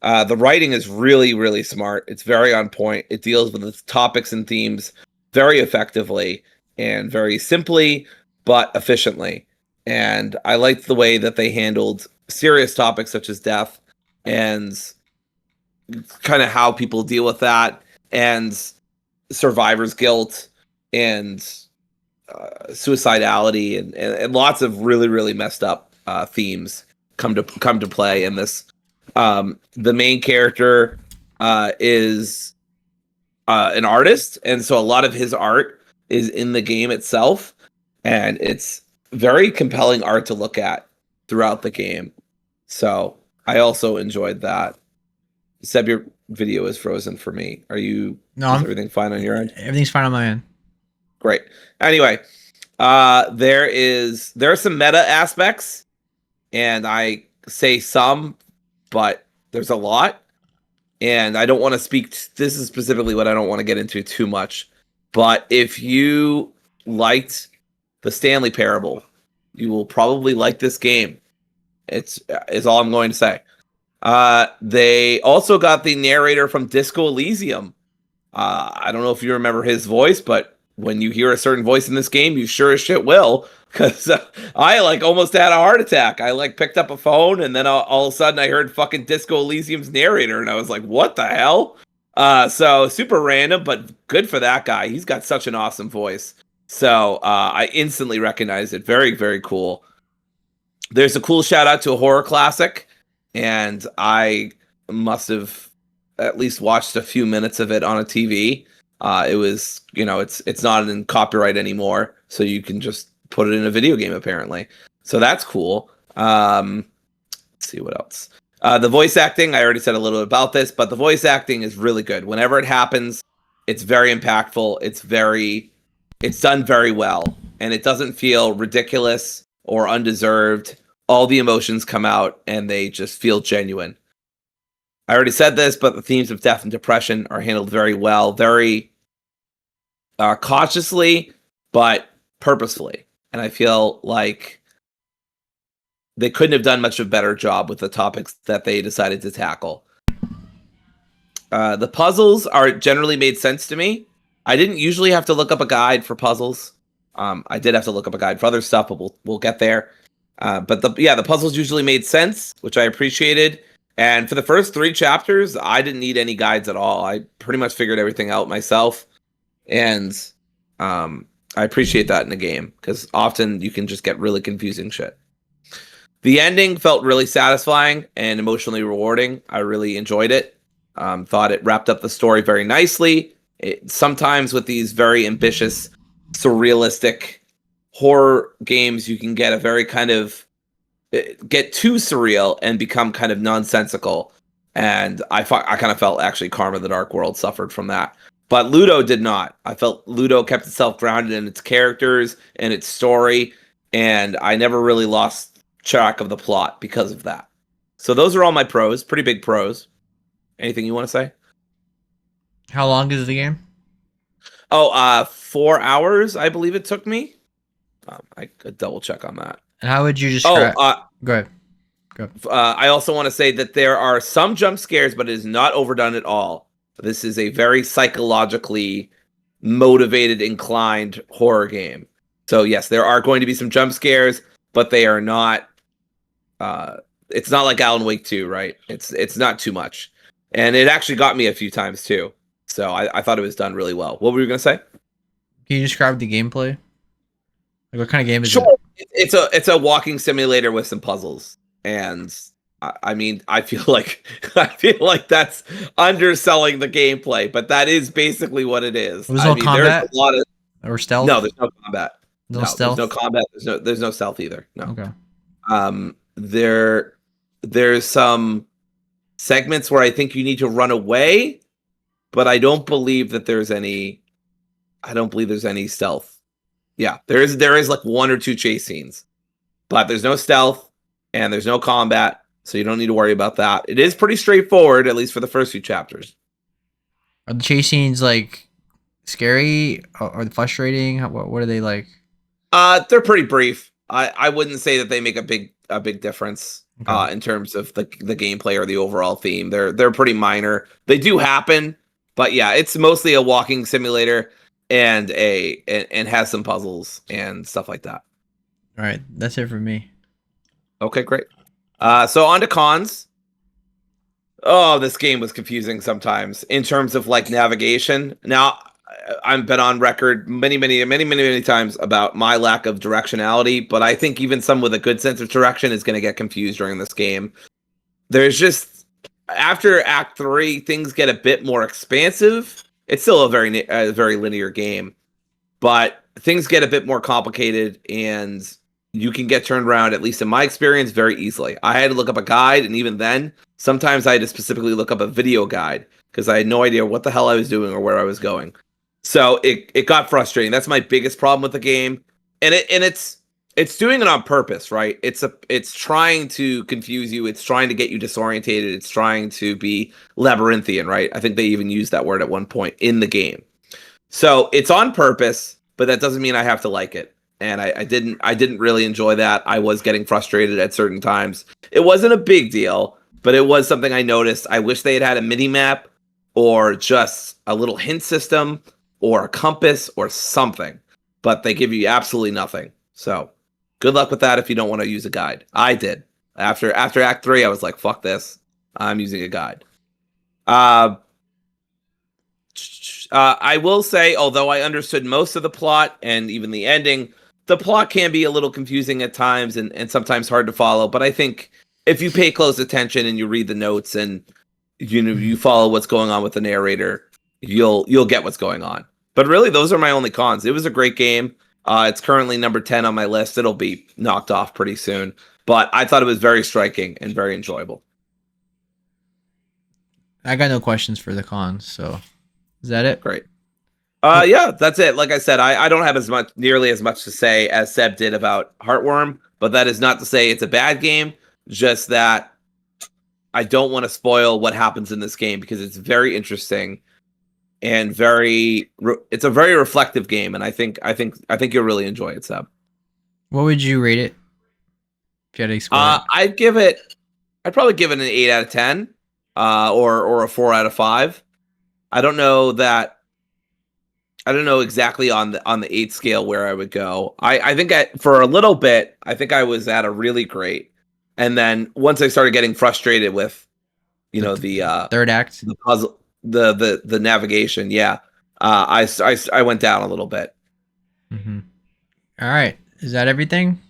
The writing is really, really smart. It's very on point. It deals with its topics and themes very effectively and very simply, but efficiently. And I liked the way that they handled serious topics such as death and kind of how people deal with that and survivor's guilt and suicidality and lots of really, really messed up themes come to play in this. The main character is an artist, and so a lot of his art is in the game itself, and it's very compelling art to look at throughout the game. So I also enjoyed that. Seb, your video is frozen for me. No, Is everything fine on your end? everything's fine on my end. Great. Anyway, there are some meta aspects, and I say some, but there's a lot. And I don't want to this is specifically what I don't want to get into too much. But if you liked the Stanley Parable, you will probably like this game. Is all I'm going to say. They also got the narrator from Disco Elysium. I don't know if you remember his voice, but when you hear a certain voice in this game, you sure as shit will. Because I almost had a heart attack. I picked up a phone and then all of a sudden I heard fucking Disco Elysium's narrator and I was like, what the hell? So super random, but good for that guy. He's got such an awesome voice. So I instantly recognized it. Very, very cool. There's a cool shout out to a horror classic, and I must have at least watched a few minutes of it on a TV. It was, it's not in copyright anymore, so you can just put it in a video game apparently. So that's cool. Let's see what else. The voice acting, I already said a little bit about this, but the voice acting is really good. Whenever it happens, it's very impactful. It's done very well, and it doesn't feel ridiculous or undeserved. All the emotions come out and they just feel genuine. I already said this, but the themes of death and depression are handled very well, very cautiously, but purposefully. And I feel like they couldn't have done much of a better job with the topics that they decided to tackle. The puzzles are generally made sense to me. I didn't usually have to look up a guide for puzzles. I did have to look up a guide for other stuff, but we'll get there. But the puzzles usually made sense, which I appreciated. And for the first 3 chapters, I didn't need any guides at all. I pretty much figured everything out myself. And I appreciate that in a game, because often you can just get really confusing shit. The ending felt really satisfying and emotionally rewarding. I really enjoyed it. Thought it wrapped up the story very nicely. Sometimes with these very ambitious, surrealistic horror games, you can get a very get too surreal and become kind of nonsensical. And I kind of felt actually Karma the Dark World suffered from that. But Ludo did not. I felt Ludo kept itself grounded in its characters and its story, and I never really lost track of the plot because of that. So those are all my pros, pretty big pros. Anything you want to say? How long is the game? 4 hours, I believe it took me. I could double check on that. And how would you describe? Go ahead. I also want to say that there are some jump scares, but it is not overdone at all. This is a very psychologically motivated, inclined horror game. So yes, there are going to be some jump scares, but they are not. It's not like Alan Wake 2, right? It's not too much. and it actually got me a few times too. So I thought it was done really well. What were you gonna say? Can you describe the gameplay? Like, what kind of game is Sure. it? It's a walking simulator with some puzzles, and I mean, I feel like that's underselling the gameplay, but that is basically what it is. Was I no mean, there's combat a lot of or stealth? no, there's no combat. No No, there's no stealth. combat. There's no stealth either. No. Okay. There there's some segments where I think you need to run away, but I don't believe that there's any. I don't believe there's any stealth. Yeah, there is like one or two chase scenes, but there's no stealth and there's no combat, so you don't need to worry about that. It is pretty straightforward, at least for the first few chapters. Are the chase scenes like scary or frustrating? What are they like? They're pretty brief. I wouldn't say that they make a big difference Okay. in terms of the gameplay or the overall theme. They're pretty minor. They do happen, but yeah, it's mostly a walking simulator and has some puzzles and stuff like that. All right, that's it for me. Okay, great. So on to cons. Oh, this game was confusing sometimes in terms of like navigation. Now, I've been on record many times about my lack of directionality, but I think even someone with a good sense of direction is going to get confused during this game. There's just after Act 3, things get a bit more expansive. It's still a very linear game, but things get a bit more complicated, and you can get turned around, at least in my experience, very easily. I had to look up a guide, and even then, sometimes I had to specifically look up a video guide because I had no idea what the hell I was doing or where I was going. So it got frustrating. That's my biggest problem with the game, and it's doing it on purpose, right? It's trying to confuse you. It's trying to get you disorientated. It's trying to be labyrinthian, right? I think they even used that word at one point in the game. So it's on purpose, but that doesn't mean I have to like it. And I didn't really enjoy that. I was getting frustrated at certain times. It wasn't a big deal, but it was something I noticed. I wish they had a mini map or just a little hint system or a compass or something, but they give you absolutely nothing. So good luck with that if you don't want to use a guide. I did. After Act 3, I was like, fuck this. I'm using a guide. I will say, although I understood most of the plot and even the ending, the plot can be a little confusing at times and sometimes hard to follow. But I think if you pay close attention and you read the notes and you follow what's going on with the narrator, you'll get what's going on. But really, those are my only cons. It was a great game. It's currently number 10 on my list. It'll be knocked off pretty soon. But I thought it was very striking and very enjoyable. I got no questions for the cons, so is that it? Great. Yeah, that's it. Like I said, I don't have nearly as much to say as Seb did about Heartworm, but that is not to say it's a bad game, just that I don't want to spoil what happens in this game because it's very interesting and it's a very reflective game, and I think you'll really enjoy it, Seb. What would you rate it? If you had to score it? I'd probably give it an 8 out of 10, or a 4 out of 5. I don't know exactly on the 8 scale where I would go. I think for a little bit, I think I was at a really great. And then once I started getting frustrated with, the third act, the puzzle, the navigation, yeah, I went down a little bit. Mm-hmm. All right, is that everything?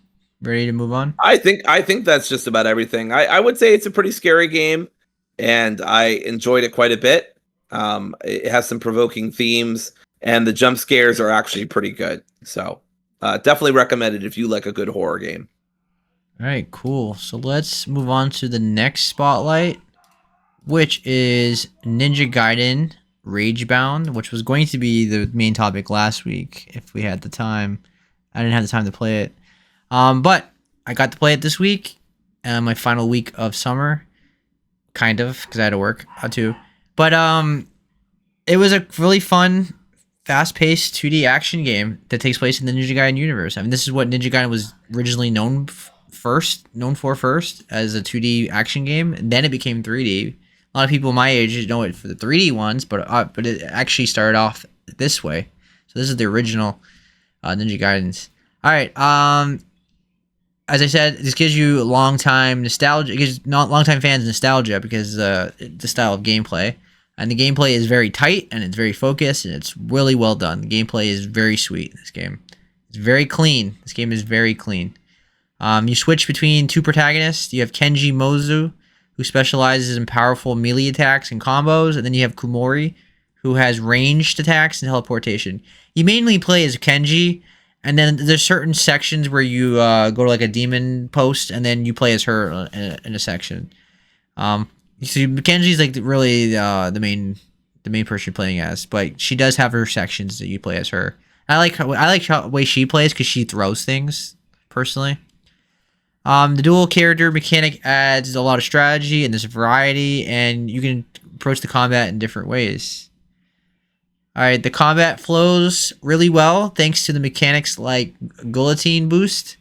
Ready to move on? I think that's just about everything. I would say it's a pretty scary game, and I enjoyed it quite a bit. It has some provoking themes, and the jump scares are actually pretty good. So definitely recommend it if you like a good horror game. All right, cool. So let's move on to the next spotlight, which is Ninja Gaiden Ragebound, which was going to be the main topic last week if we had the time. I didn't have the time to play it. But I got to play it this week, my final week of summer, kind of, because I had to work too. But it was a really fun, fast-paced 2D action game that takes place in the Ninja Gaiden universe. I mean, this is what Ninja Gaiden was originally known for first as a 2D action game. And then it became 3D. A lot of people my age know it for the 3D ones, but it actually started off this way. So this is the original Ninja Gaidens. All right. as I said, this gives you long time nostalgia. It gives not long time fans nostalgia because the style of gameplay, and the gameplay is very tight and it's very focused and it's really well done. The gameplay is very sweet. This game, it's very clean. This game is very clean. You switch between two protagonists. You have Kenji Mozu, who specializes in powerful melee attacks and combos, and then you have Kumori, who has ranged attacks and teleportation. You mainly play as Kenji, and then there's certain sections where you go to like a demon post, and then you play as her in a section. So Kenji's like really the main person you're playing as, but she does have her sections that you play as her. I like how the way she plays because she throws things personally. The dual character mechanic adds a lot of strategy and there's a variety, and you can approach the combat in different ways. Alright, the combat flows really well thanks to the mechanics like Guillotine Boost,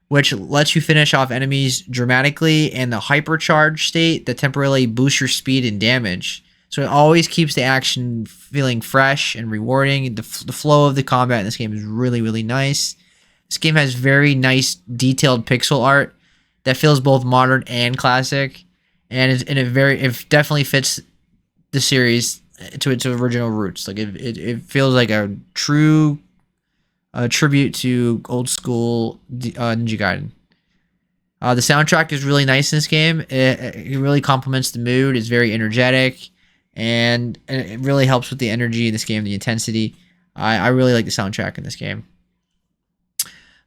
which lets you finish off enemies dramatically, and the Hypercharge state that temporarily boosts your speed and damage. So it always keeps the action feeling fresh and rewarding. The flow of the combat in this game is really, really nice. This game has very nice detailed pixel art that feels both modern and classic, and it definitely fits the series to its original roots. Like it feels like a true tribute to old school Ninja Gaiden. The soundtrack is really nice in this game. It really complements the mood. It's very energetic, and it really helps with the energy in this game, the intensity. I really like the soundtrack in this game.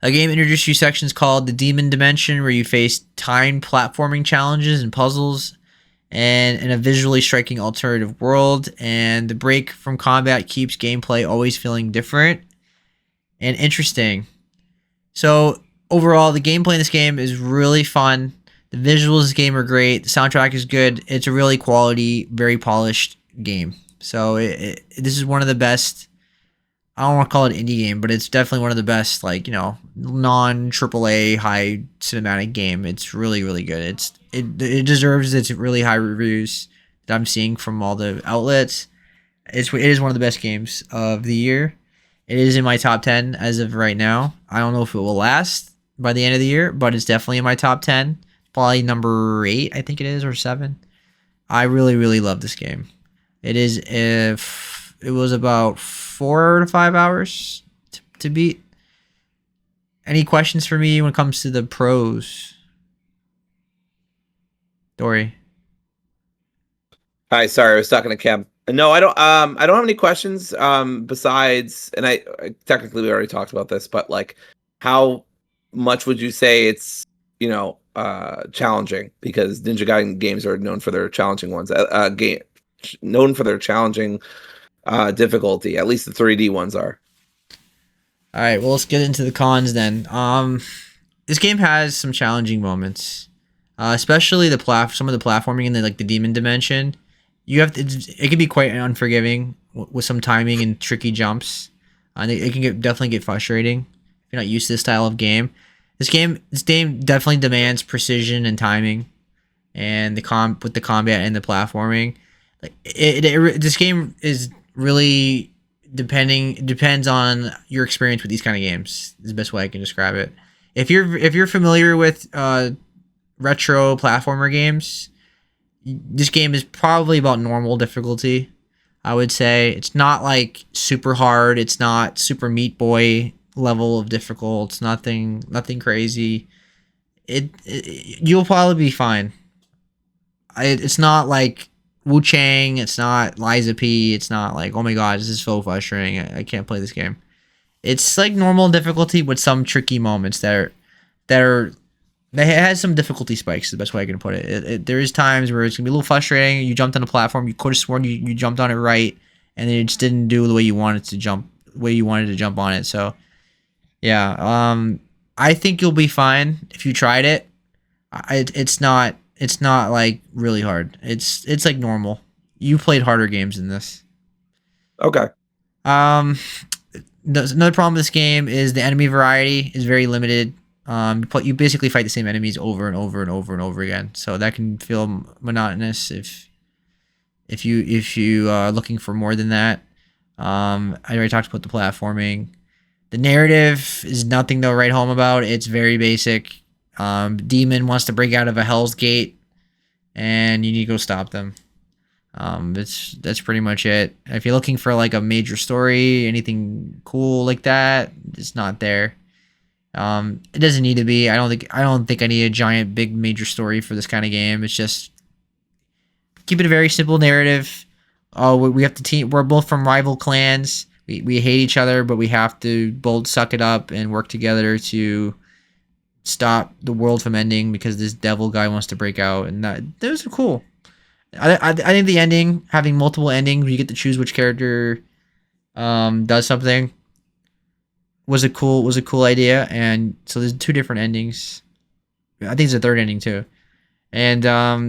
A game introduced you sections called the Demon Dimension, where you face timed platforming challenges and puzzles, and in a visually striking alternative world. And the break from combat keeps gameplay always feeling different and interesting. So overall, the gameplay in this game is really fun. The visuals of this game are great. The soundtrack is good. It's a really quality, very polished game. So this is one of the best. I don't want to call it indie game, but it's definitely one of the best, like, you know, non AAA high cinematic game. It's really, really good. It deserves its really high reviews that I'm seeing from all the outlets. It is one of the best games of the year. It is in my top 10 as of right now. I don't know if it will last by the end of the year, but it's definitely in my top 10. Probably number 8, I think it is, or 7. I really, really love this game. It is, if it was about 4 to 5 hours to beat. Any questions for me when it comes to the pros? Dory. Hi, sorry, I was talking to Cam. No, I don't have any questions besides, and I technically we already talked about this, but like, how much would you say it's, you know, challenging? Because Ninja Gaiden games are known for their challenging ones. Known for their challenging difficulty. At least the 3D ones are. All right, well, let's get into the cons then. This game has some challenging moments, especially some of the platforming in the Demon Dimension. It can be quite unforgiving with some timing and tricky jumps, and it can definitely get frustrating if you're not used to this style of game. This game definitely demands precision and timing, and with the combat and the platforming. Like this game is really depends on your experience with these kind of games. Is the best way I can describe it. If you're familiar with retro platformer games, this game is probably about normal difficulty. I would say it's not like super hard. It's not Super Meat Boy level of difficult. It's nothing crazy. You'll probably be fine. It's not like Wu Chang. It's not Liza P. It's not like, oh my god, this is so frustrating. I can't play this game. It's like normal difficulty with some tricky moments that has some difficulty spikes. Is the best way I can put it. There is times where it's gonna be a little frustrating. You jumped on a platform. You could have sworn you jumped on it right, and then it just didn't do the way you wanted to jump. On it. So yeah, I think you'll be fine if you tried it. It's not like really hard. It's like normal. You played harder games than this. Okay. Another problem with this game is the enemy variety is very limited. You basically fight the same enemies over and over and over and over again, so that can feel monotonous if you are looking for more than that. I already talked about the platforming. The narrative is nothing to write home about. It's very basic. Demon wants to break out of a Hell's Gate, and you need to go stop them. That's pretty much it. If you're looking for like a major story, anything cool like that, it's not there. It doesn't need to be. I don't think I need a giant big major story for this kind of game. It's just keep it a very simple narrative. Oh, we have to team. We're both from rival clans. We hate each other, but we have to both suck it up and work together to stop the world from ending because this devil guy wants to break out. And those are cool. I think the ending, having multiple endings, you get to choose which character does something, was a cool idea. And so there's 2 different endings. I think there's a 3rd ending too. And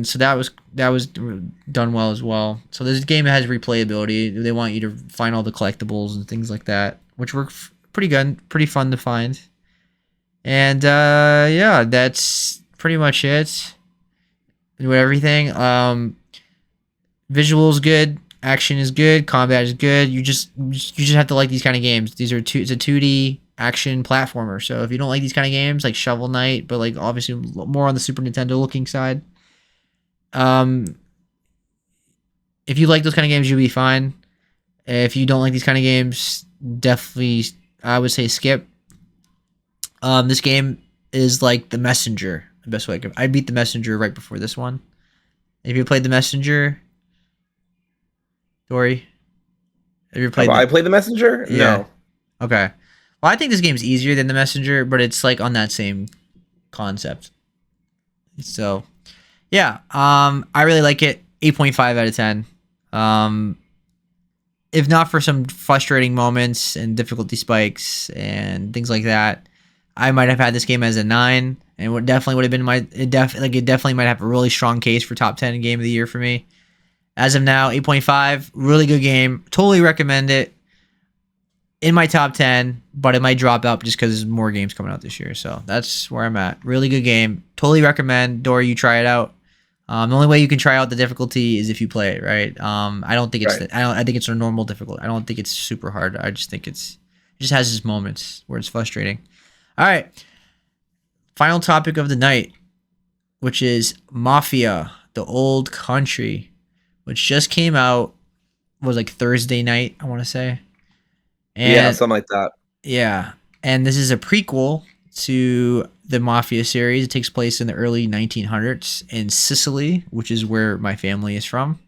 so that was done well as well. So this game has replayability. They want you to find all the collectibles and things like that, which were pretty good, pretty fun to find. And yeah, that's pretty much it. With everything, visuals good, action is good, combat is good. You just have to like these kind of games. It's a 2D action platformer. So if you don't like these kind of games, like Shovel Knight, but like obviously more on the Super Nintendo looking side, if you like those kind of games, you'll be fine. If you don't like these kind of games, definitely I would say skip. This game is like The Messenger. The best way I beat The Messenger right before this one. Have you played The Messenger, Dory? Have you played? I played The Messenger? Yeah. No. Okay. Well, I think this game's easier than The Messenger, but it's like on that same concept. So, yeah. I really like it. 8.5 out of 10. If not for some frustrating moments and difficulty spikes and things like that, I might have had this game as a 9, and would have been it definitely might have a really strong case for top 10 game of the year for me. As of now, 8.5, really good game. Totally recommend it. In my top 10, but it might drop out just because there's more games coming out this year. So that's where I'm at. Really good game. Totally recommend. Dory, you try it out. The only way you can try out the difficulty is if you play it, right? I don't think it's Right. I think it's a normal difficulty. I don't think it's super hard. I just think it just has its moments where it's frustrating. All right. Final topic of the night, which is Mafia, the Old Country, which just came out, was like Thursday night, I want to say. And Yeah, something like that. yeah, and this is a prequel to the Mafia series. It takes place in the early 1900s in Sicily, which is where my family is from.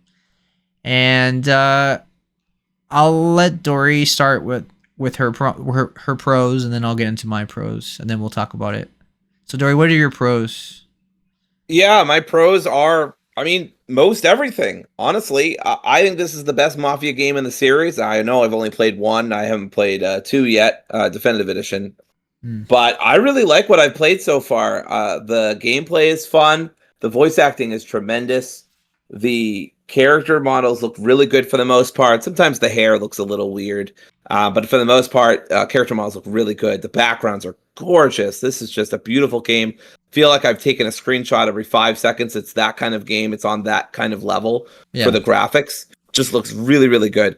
And I'll let Dory start with her pros, and then I'll get into my pros, and then we'll talk about it. So, Dory, what are your pros? Yeah, my pros are, I mean, most everything. Honestly, I think this is the best Mafia game in the series. I know I've only played 1. I haven't played 2 yet, Definitive Edition. But I really like what I've played so far. The gameplay is fun. The voice acting is tremendous. The character models look really good for the most part. Sometimes the hair looks a little weird. But for the most part, character models look really good. The backgrounds are gorgeous. This is just a beautiful game. Feel like I've taken a screenshot every 5 seconds. It's that kind of game. It's on that kind of level for the graphics. Just looks really, really good.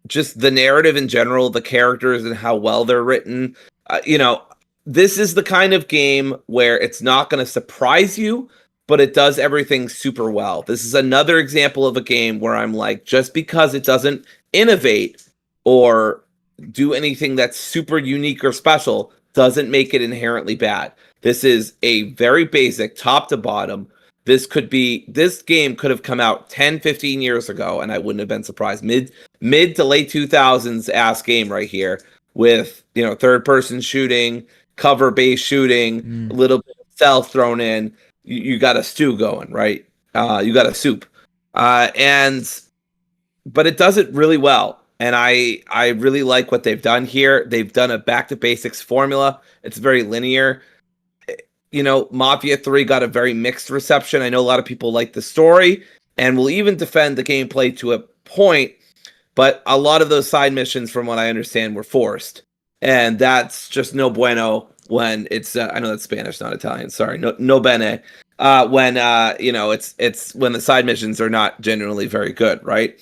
Just the narrative in general, the characters and how well they're written. This is the kind of game where it's not going to surprise you, but it does everything super well. This is another example of a game where I'm like, just because it doesn't innovate or do anything that's super unique or special doesn't make it inherently bad. This is a very basic top to bottom. This game could have come out 10, 15 years ago, and I wouldn't have been surprised. Mid to late 2000s ass game right here with, third person shooting, cover based shooting, a little bit of stealth thrown in. You got a stew going, right? You got a soup. But it does it really well. And I really like what they've done here. They've done a back to basics formula. It's very linear. Mafia 3 got a very mixed reception. I know a lot of people like the story and will even defend the gameplay to a point, but a lot of those side missions, from what I understand, were forced. And that's just no bueno when it's, I know that's Spanish, not Italian. Sorry. No bene. When, it's when the side missions are not genuinely very good, right?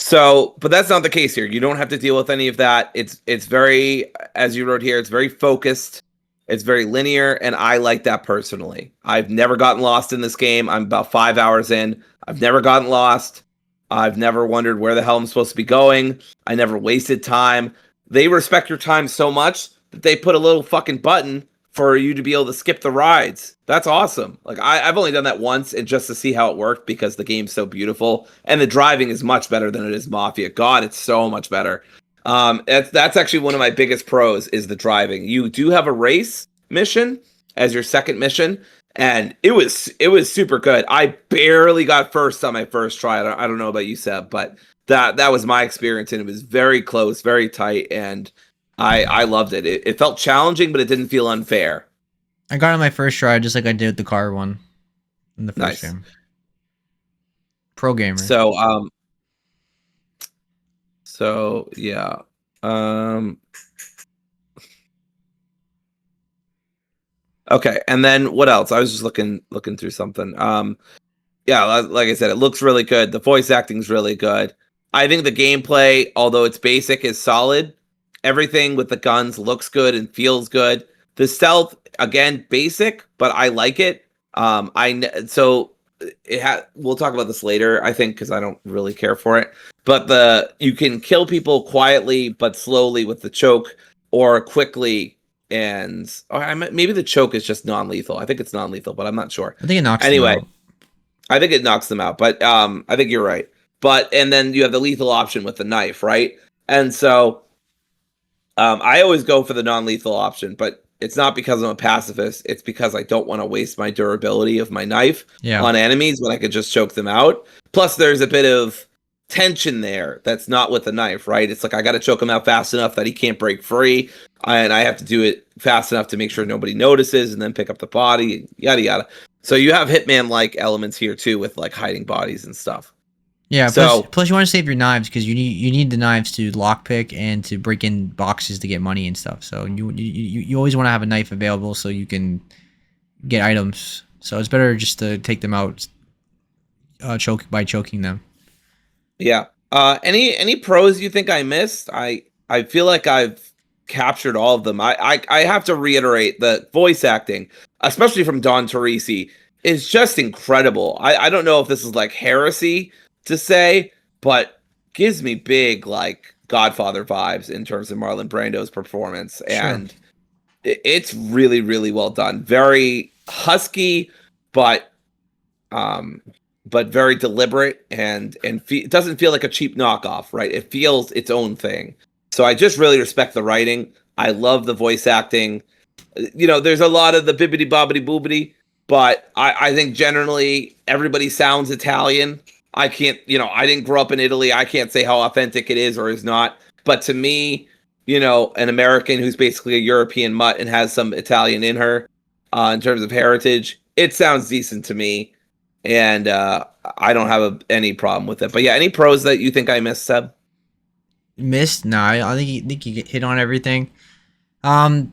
So, but that's not the case here. You don't have to deal with any of that. It's very, as you wrote here, it's very focused. It's very linear, and I like that personally. I've never gotten lost in this game. I'm about 5 hours in. I've never gotten lost. I've never wondered where the hell I'm supposed to be going. I never wasted time. They respect your time so much that they put a little fucking button for you to be able to skip the rides. That's awesome. Like I've only done that once and just to see how it worked because the game's so beautiful and the driving is much better than it is Mafia. God, it's so much better. That's actually one of my biggest pros is the driving. You do have a race mission as your second mission, and it was super good. I barely got first on my first try. I don't know about you, Seb, but that was my experience, and it was very close, very tight, and I loved it. It felt challenging, but it didn't feel unfair. I got on my first try just like I did with the car one in the first Nice. game. Pro gamer. So yeah. Okay, and then what else? I was just looking through something. Yeah, like I said, it looks really good. The voice acting's really good. I think the gameplay, although it's basic, is solid. Everything with the guns looks good and feels good. The stealth, again, basic, but I like it. We'll talk about this later, I think, because I don't really care for it. But you can kill people quietly but slowly with the choke, or quickly, and maybe the choke is just non-lethal. I think it's non-lethal, but I'm not sure. I think it knocks anyway. them out. I think it knocks them out, but I think you're right. And then you have the lethal option with the knife, right? And so I always go for the non-lethal option, but it's not because I'm a pacifist. It's because I don't want to waste my durability of my knife on enemies when I could just choke them out. Plus, there's a bit of tension there that's not with the knife, right? It's like I got to choke him out fast enough that he can't break free, and I have to do it fast enough to make sure nobody notices, and then pick up the body, yada yada. So you have Hitman-like elements here too, with like hiding bodies and stuff. Yeah. Plus you want to save your knives because you need the knives to lockpick and to break in boxes to get money and stuff. So you always want to have a knife available so you can get items. So it's better just to take them out, choking them. Yeah. Any pros you think I missed? I feel like I've captured all of them. I have to reiterate the voice acting, especially from Don Teresi, is just incredible. I don't know if this is like heresy to say, but gives me big like Godfather vibes in terms of Marlon Brando's performance. Sure. And it's really, really well done. Very husky, but very deliberate, and it doesn't feel like a cheap knockoff, right? It feels its own thing. So I just really respect the writing. I love the voice acting. There's a lot of the bibbity bobbity boobity, but I think generally everybody sounds Italian. I can't, I didn't grow up in Italy. I can't say how authentic it is or is not. But to me, an American who's basically a European mutt and has some Italian in her, in terms of heritage, it sounds decent to me. And I don't have any problem with it. But yeah, any pros that you think I missed, Seb? Missed? No, I think you hit on everything. I,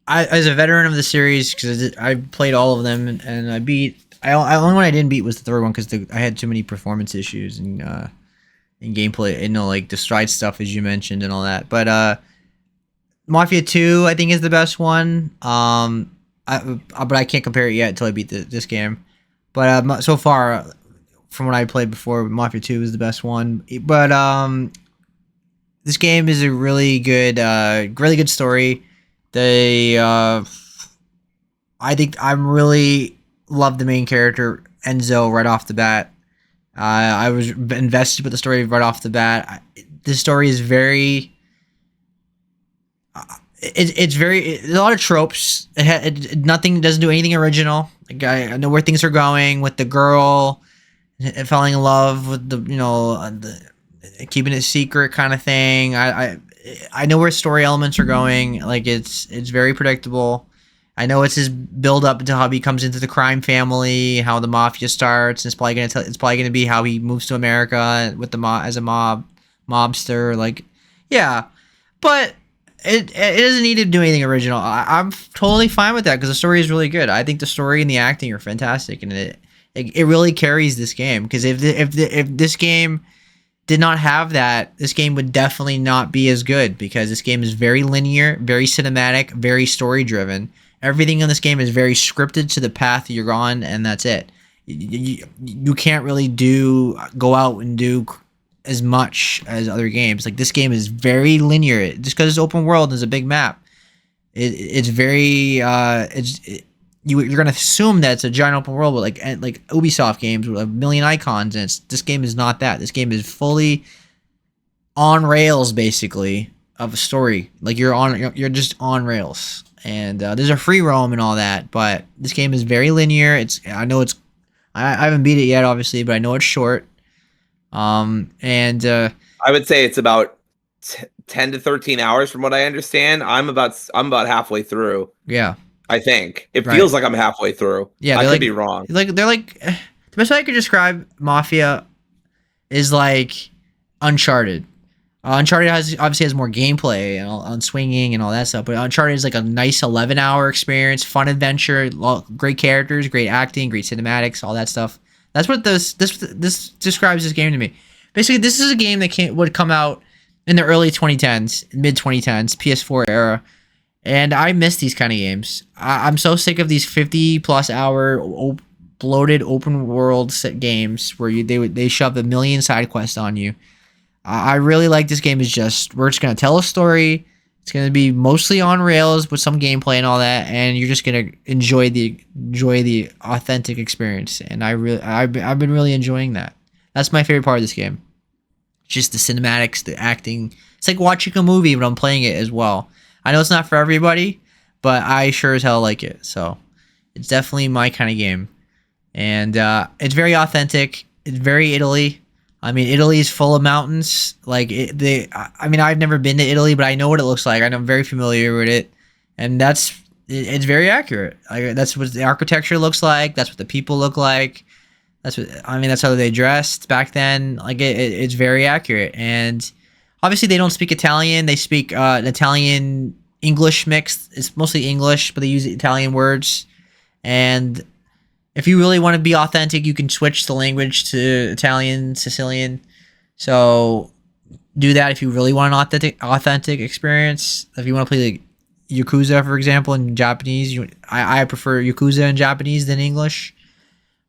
as a veteran of the series, because I played all of them and I beat. The only one I didn't beat was the third one because I had too many performance issues and in gameplay, like the stride stuff as you mentioned and all that. But Mafia 2 I think is the best one. But I can't compare it yet until I beat this game. But so far, from what I played before, Mafia 2 is the best one. But this game is a really good story. I think I really love the main character Enzo right off the bat. I was invested with the story right off the bat. This story is very. It's a lot of tropes. Nothing doesn't do anything original. Like I know where things are going with the girl falling in love with the keeping it secret kind of thing. I know where story elements are going. Like it's very predictable. I know it's his build up to how he comes into the crime family, how the mafia starts. It's probably gonna be how he moves to America with as a mobster. Like, yeah, but it doesn't need to do anything original. I'm totally fine with that because the story is really good. I think the story and the acting are fantastic, and it really carries this game. Because if this game did not have that, this game would definitely not be as good, because this game is very linear, very cinematic, very story driven. Everything in this game is very scripted to the path you're on, and that's it. You can't really go out and do as much as other games. Like, this game is very linear. Just because it's open world and there's a big map, it's very you're gonna assume that it's a giant open world, but like Ubisoft games with a million icons, and this game is not that. This game is fully on rails, basically, of a story. Like, you're just on rails, and there's a free roam and all that, but this game is very linear. I haven't beat it yet, obviously, but I know it's short. I would say it's about 10 to 13 hours from what I understand. I'm about halfway through. Yeah. I think it feels like I'm halfway through. Yeah, I could be wrong. The best way I could describe Mafia is like Uncharted. Uncharted obviously has more gameplay on swinging and all that stuff, but Uncharted is like a nice 11-hour experience, fun adventure, great characters, great acting, great cinematics, all that stuff. That's what this describes this game to me. Basically, this is a game that would come out in the early 2010s, mid 2010s, PS4 era. And I miss these kind of games. I'm so sick of these 50+ hour bloated open world set games where they shove a million side quests on you. I really like this game. We're just gonna tell a story. It's gonna be mostly on rails with some gameplay and all that, and you're just gonna enjoy the authentic experience. And I've been really enjoying that. That's my favorite part of this game. Just the cinematics, the acting. It's like watching a movie, but I'm playing it as well. I know it's not for everybody, but I sure as hell like it. So it's definitely my kind of game. And it's very authentic. It's very Italy. I mean, Italy is full of mountains. I mean, I've never been to Italy, but I know what it looks like. I'm very familiar with it. And it's very accurate. That's what the architecture looks like. That's what the people look like. That's how they dressed back then. Like, it's very accurate. And obviously, they don't speak Italian. They speak an Italian English mix. It's mostly English, but they use Italian words. And if you really want to be authentic, you can switch the language to Italian, Sicilian. So do that if you really want an authentic experience. If you want to play like Yakuza, for example, in Japanese, I prefer Yakuza in Japanese than English.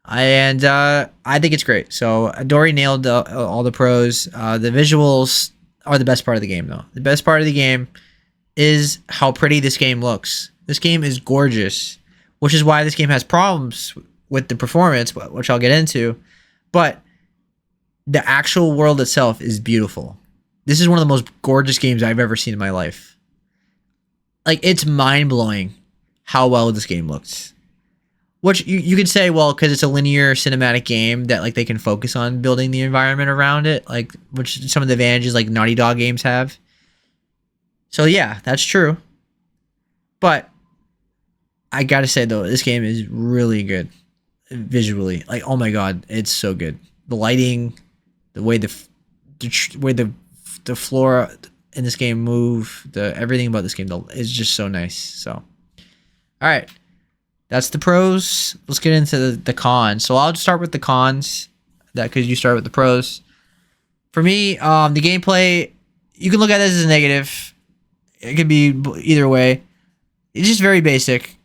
And I think it's great. So Dory nailed all the pros. The visuals are the best part of the game, though. The best part of the game is how pretty this game looks. This game is gorgeous, which is why this game has problems with the performance, which I'll get into. But the actual world itself is beautiful. This is one of the most gorgeous games I've ever seen in my life. Like, it's mind-blowing how well this game looks. Which you could say, well, because it's a linear cinematic game that like they can focus on building the environment around it, like which some of the advantages like Naughty Dog games have. So yeah, that's true. But I gotta say though, this game is really good visually. Like, oh my god, it's so good. The lighting, the way the floor in this game move, everything about this game is just so nice. So, all right. That's the pros. Let's get into the cons. So I'll start with the cons, because you start with the pros. For me, the gameplay, you can look at this as a negative. It could be either way. It's just very basic.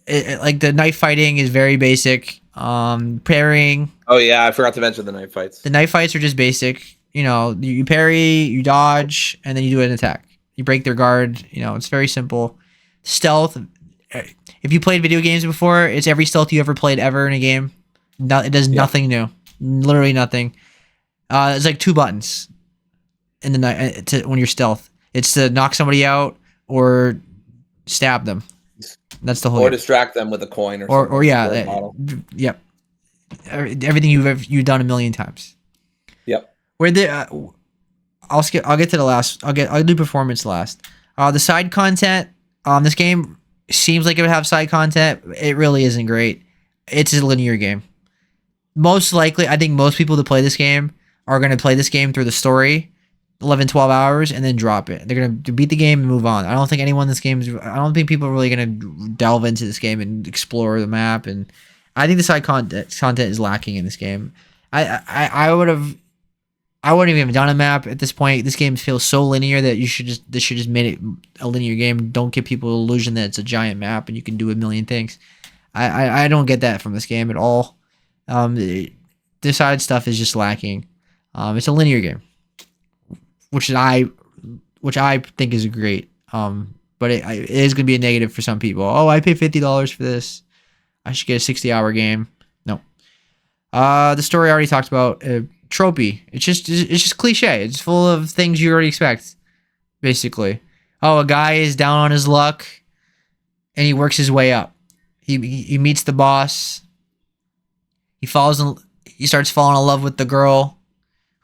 Like the knife fighting is very basic. Parrying. Oh yeah, I forgot to mention the knife fights. The knife fights are just basic. You parry, you dodge, and then you do an attack. You break their guard. It's very simple. Stealth. If you played video games before, it's every stealth you ever played ever in a game. It does nothing new. Literally nothing. It's like 2 buttons in the night when you're stealth. It's to knock somebody out or stab them. That's the whole. Or distract them with a coin or yeah, yep. Everything you've done a million times. Yep. I'll get to the last. I'll do performance last. The side content on this game seems like it would have side content. It really isn't great. It's a linear game. Most likely, I think most people that play this game are going to play this game through the story, 11, 12 hours, and then drop it. They're going to beat the game and move on. I don't think I don't think people are really going to delve into this game and explore the map. And I think the side content is lacking in this game. I would have I wouldn't even have done a map at this point. This game feels so linear that this should just made it a linear game. Don't give people the illusion that it's a giant map and you can do a million things. I don't get that from this game at all. The side stuff is just lacking. It's a linear game, which I think is great. But it is going to be a negative for some people. Oh, I paid $50 for this. I should get a 60-hour game. No. The story I already talked about. Tropey. It's just cliche. It's full of things you already expect, basically. Oh, a guy is down on his luck, and he works his way up. He meets the boss. He starts falling in love with the girl,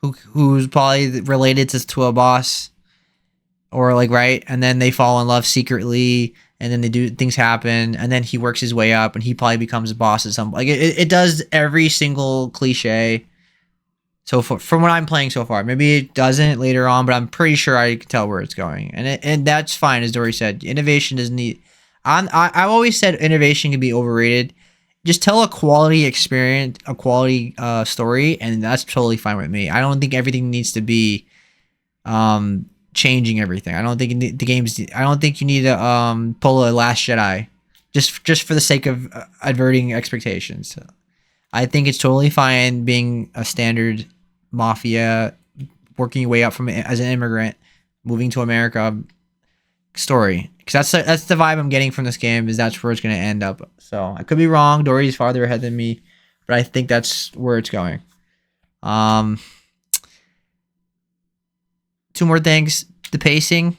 who's probably related to a boss, or like right, and then they fall in love secretly, and then things happen, and then he works his way up, and he probably becomes a boss at some like it does every single cliche. So from what I'm playing so far, maybe it doesn't later on, but I'm pretty sure I can tell where it's going, and that's fine. As Dory said, innovation is neat. I've always said innovation can be overrated. Just tell a quality experience, a quality story, and that's totally fine with me. I don't think everything needs to be changing everything. I don't think I don't think you need to pull a Last Jedi just for the sake of averting expectations. So I think it's totally fine being a standard Mafia, working your way up from as an immigrant, moving to America story. Because that's the vibe I'm getting from this game. Is that's where it's going to end up. So I could be wrong. Dory's farther ahead than me, but I think that's where it's going. Two more things. The pacing.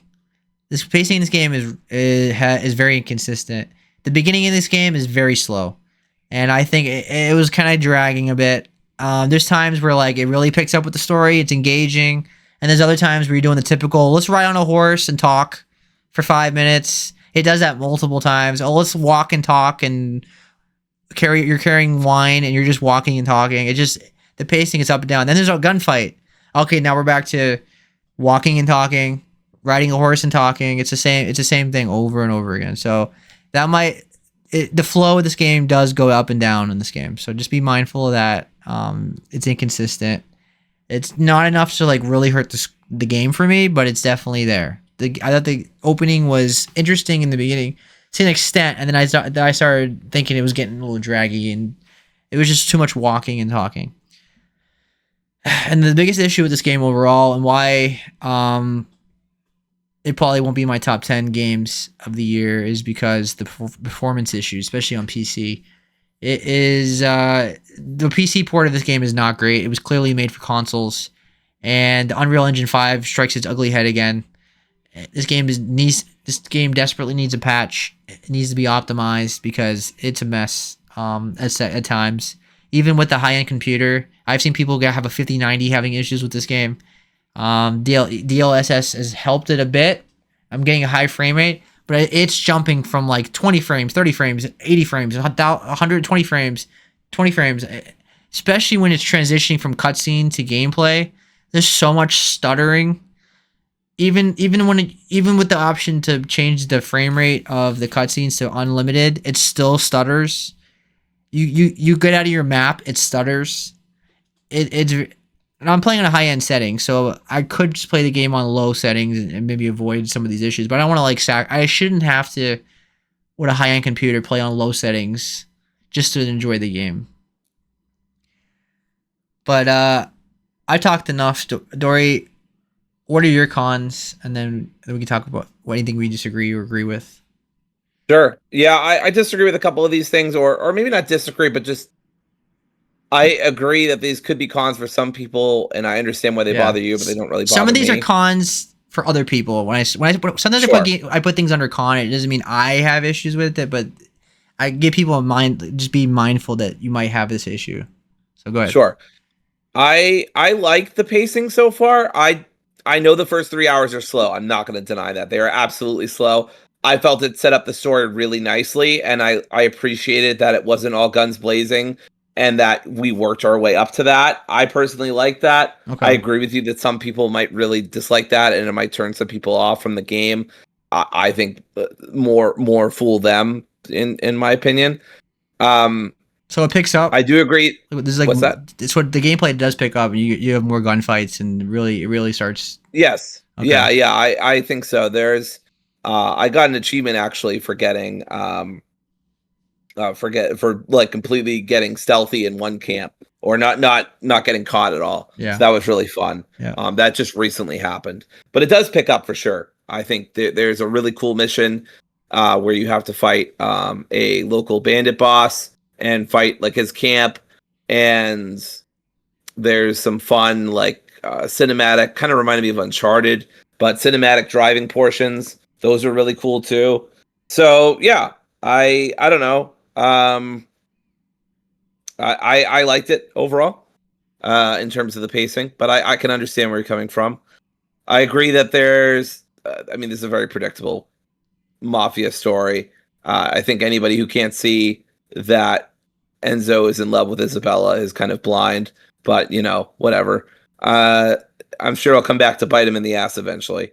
This pacing in this game is very inconsistent. The beginning of this game is very slow, and I think it was kind of dragging a bit. There's times where like it really picks up with the story, it's engaging, and there's other times where you're doing the typical let's ride on a horse and talk for 5 minutes. It does that multiple times. Oh, let's walk and talk and you're carrying wine and you're just walking and talking. The pacing is up and down. Then there's a gunfight. Okay, now we're back to walking and talking, riding a horse and talking. It's the same thing over and over again. So the flow of this game does go up and down in this game. So just be mindful of that. It's inconsistent. It's not enough to like really hurt the game for me, but it's definitely there. I thought the opening was interesting in the beginning to an extent, and then I started thinking it was getting a little draggy, and it was just too much walking and talking. And the biggest issue with this game overall, and why it probably won't be my top 10 games of the year, is because the performance issues, especially on PC. It is the PC port of this game is not great. It was clearly made for consoles, and Unreal Engine 5 strikes its ugly head again. This game desperately needs a patch. It needs to be optimized because it's a mess at times. Even with the high-end computer, I've seen people have a 5090 having issues with this game. DLSS has helped it a bit. I'm getting a high frame rate, but it's jumping from like 20 frames, 30 frames, 80 frames, 120 frames, 20 frames, especially when it's transitioning from cutscene to gameplay. There's so much stuttering. Even with the option to change the frame rate of the cutscenes to unlimited, it still stutters. You get out of your map, it stutters. And I'm playing on a high-end setting, so I could just play the game on low settings and maybe avoid some of these issues. But I don't want to I shouldn't have to, with a high-end computer, play on low settings just to enjoy the game. But I talked enough. Dory, what are your cons? And then we can talk about anything we disagree or agree with. Sure. Yeah, I disagree with a couple of these things, or maybe not disagree, but just I agree that these could be cons for some people, and I understand why they bother you, but they don't really bother me. Some of these are cons for other people. Sometimes I put things under con. It doesn't mean I have issues with it, but I give people a mind. Just be mindful that you might have this issue. So go ahead. Sure. I like the pacing so far. I know the first 3 hours are slow. I'm not going to deny that. They are absolutely slow. I felt it set up the story really nicely, and I appreciated that it wasn't all guns blazing and that we worked our way up to that. I personally like that. Okay. I agree with you that some people might really dislike that, and it might turn some people off from the game. I think more fool them, in my opinion. So it picks up. I do agree. This is like What's that? it's what the gameplay does pick up. And you have more gunfights, and it really starts. Yes. Okay. Yeah. I think so. There's, I got an achievement actually for getting, for like completely getting stealthy in one camp, or not getting caught at all. Yeah. So that was really fun. Yeah. That just recently happened, but it does pick up for sure. I think there's a really cool mission where you have to fight a local bandit boss and fight like his camp, and there's some fun like cinematic, kind of reminded me of Uncharted, but cinematic driving portions. Those are really cool too. So yeah, I don't know. I liked it overall in terms of the pacing, but I can understand where you're coming from. I agree that there's, I mean, this is a very predictable Mafia story. I think anybody who can't see that Enzo is in love with Isabella is kind of blind, but you know, whatever. I'm sure I'll come back to bite him in the ass eventually.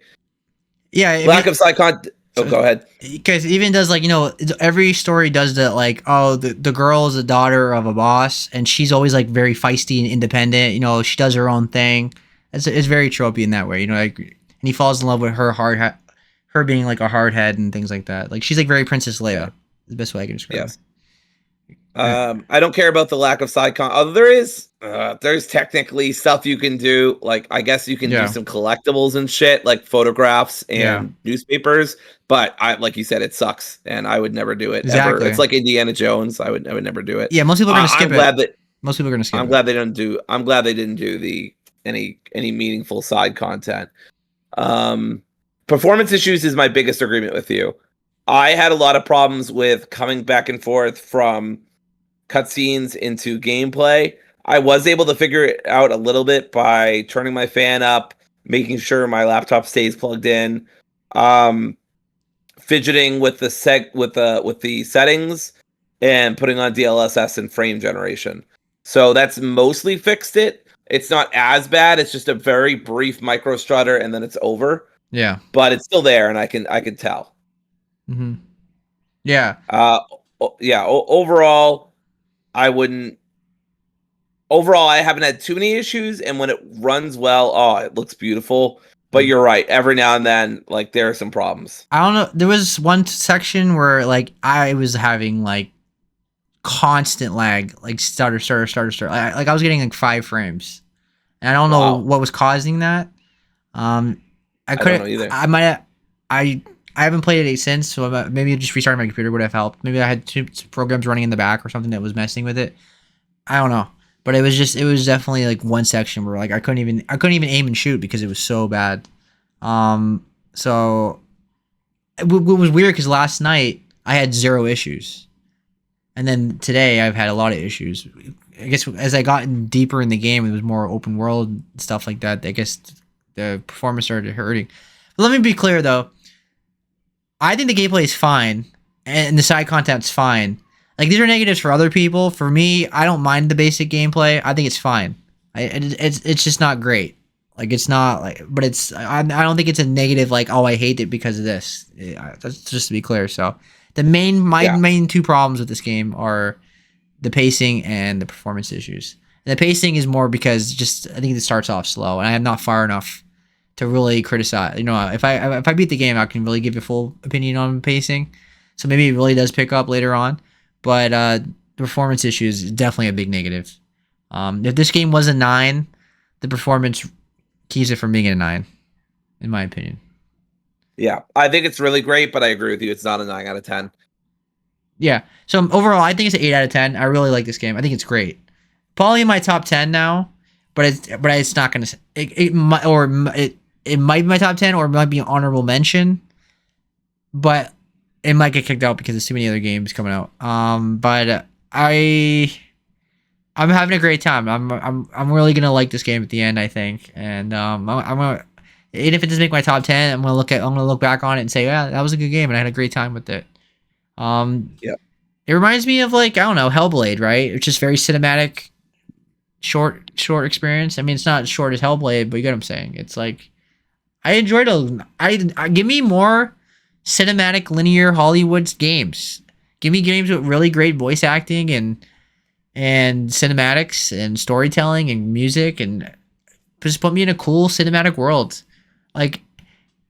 Yeah. Lack of side content. Oh, go ahead. Because even does like, you know, every story does that, like, oh, the girl is the daughter of a boss, and she's always like very feisty and independent. You know, she does her own thing. It's very tropey in that way. You know, like, and he falls in love with her her being like a hard head and things like that. Like, she's like very Princess Leia. Yeah. The best way I can describe Yes. it. I don't care about the lack of side con. Although there's technically stuff you can do. Like, I guess you can do some collectibles and shit, like photographs and newspapers. But like you said, it sucks, and I would never do it. Exactly. Ever. It's like Indiana Jones. I would never do it. Yeah, most people are gonna skip it. Most people are gonna skip. I'm glad they didn't do. I'm glad they didn't do any meaningful side content. Performance issues is my biggest agreement with you. I had a lot of problems with coming back and forth from cutscenes into gameplay. I was able to figure it out a little bit by turning my fan up, making sure my laptop stays plugged in, fidgeting with the settings, and putting on DLSS and frame generation. So that's mostly fixed it. It's not as bad. It's just a very brief micro stutter, and then it's over. Yeah, but it's still there, and I can tell. Mm-hmm. Yeah. Overall, I wouldn't. Overall, I haven't had too many issues, and when it runs well, it looks beautiful. But you're right. Every now and then, like, there are some problems. I don't know. There was one section where, like, I was having like constant lag, like stutter. Like I was getting like 5 frames, and I don't know what was causing that. I couldn't. Don't know either. I might have. I haven't played it since, so maybe just restarting my computer would have helped. Maybe I had 2 programs running in the back or something that was messing with it. I don't know, but it was definitely like one section where like I couldn't even aim and shoot because it was so bad. So it was weird because last night I had 0 issues, and then today I've had a lot of issues. I guess as I got deeper in the game, it was more open world stuff like that. I guess the performance started hurting. But let me be clear though. I think the gameplay is fine, and the side content's fine. Like, these are negatives for other people. For me, I don't mind the basic gameplay. I think it's fine. It's just not great. Like, it's not like, but it's. I don't think it's a negative. Like, oh, I hate it because of this. That's just to be clear. So, my main 2 problems with this game are the pacing and the performance issues. And the pacing is more because I think it starts off slow, and I am not far enough to really criticize. You know, if I beat the game, I can really give a full opinion on pacing. So maybe it really does pick up later on. But the performance issues is definitely a big negative. If this game was a 9, the performance keeps it from being a 9, in my opinion. Yeah, I think it's really great, but I agree with you. It's not a 9 out of 10. Yeah. So overall, I think it's an 8 out of 10. I really like this game. I think it's great. Probably in my top 10 now, but it's not gonna. It might be my top 10, or it might be an honorable mention, but it might get kicked out because there's too many other games coming out. But I'm having a great time. I'm really gonna like this game at the end, I think, and I'm gonna, even if it doesn't make my top 10, I'm gonna look back on it and say, yeah, that was a good game, and I had a great time with it. Yeah. It reminds me of, like, I don't know, Hellblade, right? It's just very cinematic, short experience. I mean, it's not short as Hellblade, but you get what I'm saying. It's like, I enjoyed I give me more cinematic linear Hollywood games. Give me games with really great voice acting and and cinematics and storytelling and music, and just put me in a cool cinematic world. Like,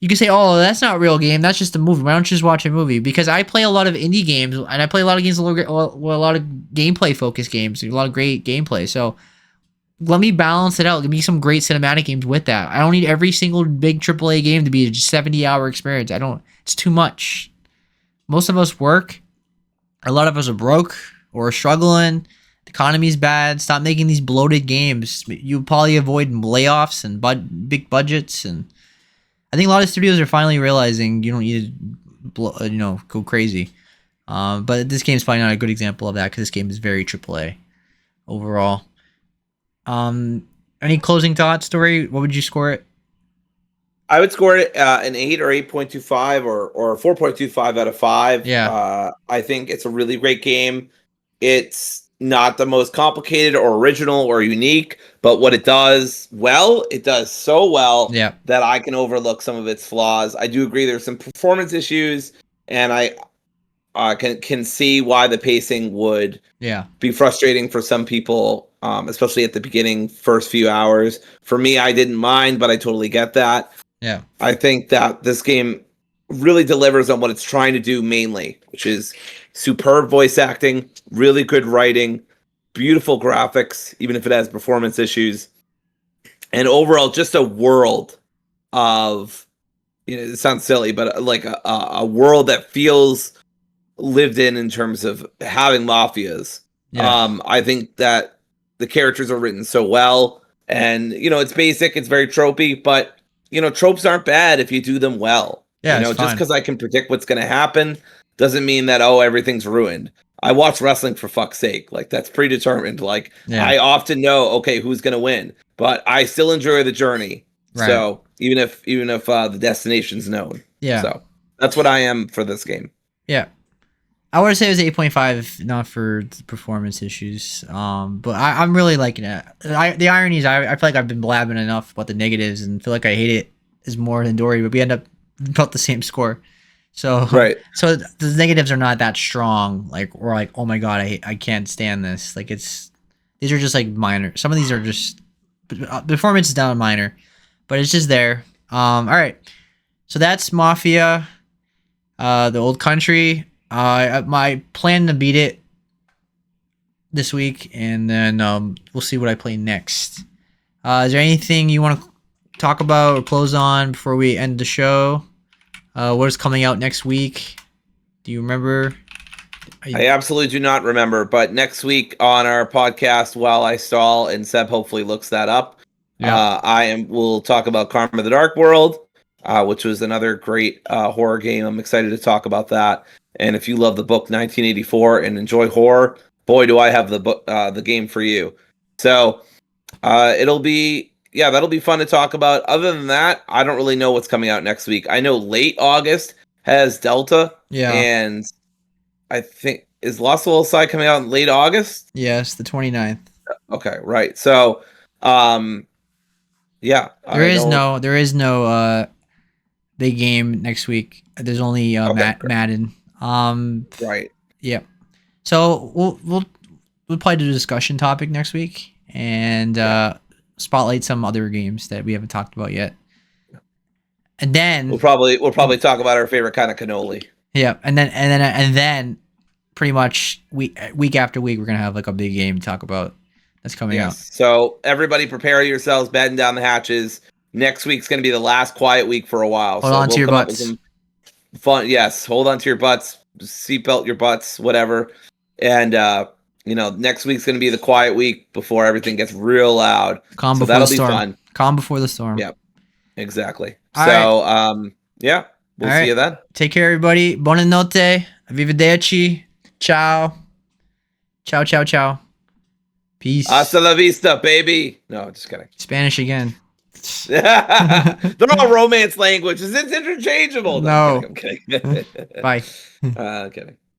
you can say, oh, that's not a real game. That's just a movie. Why don't you just watch a movie? Because I play a lot of indie games, and I play a lot of games, a lot of gameplay-focused games, a lot of great gameplay. So let me balance it out. Give me some great cinematic games with that. I don't need every single big AAA game to be a 70-hour experience. It's too much. Most of us work. A lot of us are broke or struggling. The economy's bad. Stop making these bloated games. You probably avoid layoffs and big budgets, and I think a lot of studios are finally realizing you don't need to go crazy. But this game's probably not a good example of that because this game is very AAA overall. Any closing thoughts, Dory? What would you score it? I would score it an 8 or 8.25 or 4.25 out of 5. Yeah. I think it's a really great game. It's not the most complicated or original or unique, but what it does so well that I can overlook some of its flaws. I do agree there's some performance issues, and I can see why the pacing would be frustrating for some people, especially at the beginning, first few hours. For me, I didn't mind, but I totally get that. Yeah. I think that this game really delivers on what it's trying to do mainly, which is superb voice acting, really good writing, beautiful graphics, even if it has performance issues, and overall just a world of, it sounds silly, but like a world that feels lived in terms of having mafias. Yeah. I think that the characters are written so well, and it's basic, it's very tropey, but tropes aren't bad if you do them well. Yeah, just because I can predict what's going to happen doesn't mean that everything's ruined. I watch wrestling for fuck's sake. Like, that's predetermined. Like, I often know, okay, who's going to win, but I still enjoy the journey. Right. So even if the destination's known. Yeah. So that's what I am for this game. Yeah. I would say it was 8.5, not for the performance issues. But I'm really liking it. The irony is I feel like I've been blabbing enough about the negatives and feel like I hate it is more than Dory, but we end up about the same score. So So the negatives are not that strong. Like, we're like, oh my god, I can't stand this. Like, these are just like minor. Some of these are just performance is down to minor, but it's just there. All right. So that's Mafia, the old country. My plan to beat it this week, and then we'll see what I play next. Is there anything you want to talk about or close on before we end the show? What is coming out next week? Do you remember? I absolutely do not remember, but next week on our podcast, while I stall and Seb hopefully looks that up, we'll talk about Karma the Dark World, which was another great horror game. I'm excited to talk about that. And if you love the book 1984 and enjoy horror, boy, do I have the game for you. So that'll be fun to talk about. Other than that, I don't really know what's coming out next week. I know late August has Delta. Yeah. And I think, is Lost Soul Side coming out in late August? Yes, the 29th. Okay, right. So, yeah. There is no big game next week. There's only Madden. Right. Yeah. So we'll probably do a discussion topic next week and spotlight some other games that we haven't talked about yet. And then we'll probably talk about our favorite kind of cannoli. Yeah, and then pretty much week after week we're gonna have like a big game to talk about that's coming out. So everybody prepare yourselves, batten down the hatches. Next week's gonna be the last quiet week for a while. Hold on to your butts. Fun, yes. Hold on to your butts. Seatbelt your butts, whatever. And next week's gonna be the quiet week before everything gets real loud. Calm before the storm. Fun. Calm before the storm. Yep. Exactly. All right. We'll see you then. Take care, everybody. Buonanotte. Arrivederci. Ciao. Ciao, ciao, ciao. Peace. Hasta la vista, baby. No, just kidding. Spanish again. They're all romance languages. It's interchangeable. No. I'm kidding. Bye. Kidding.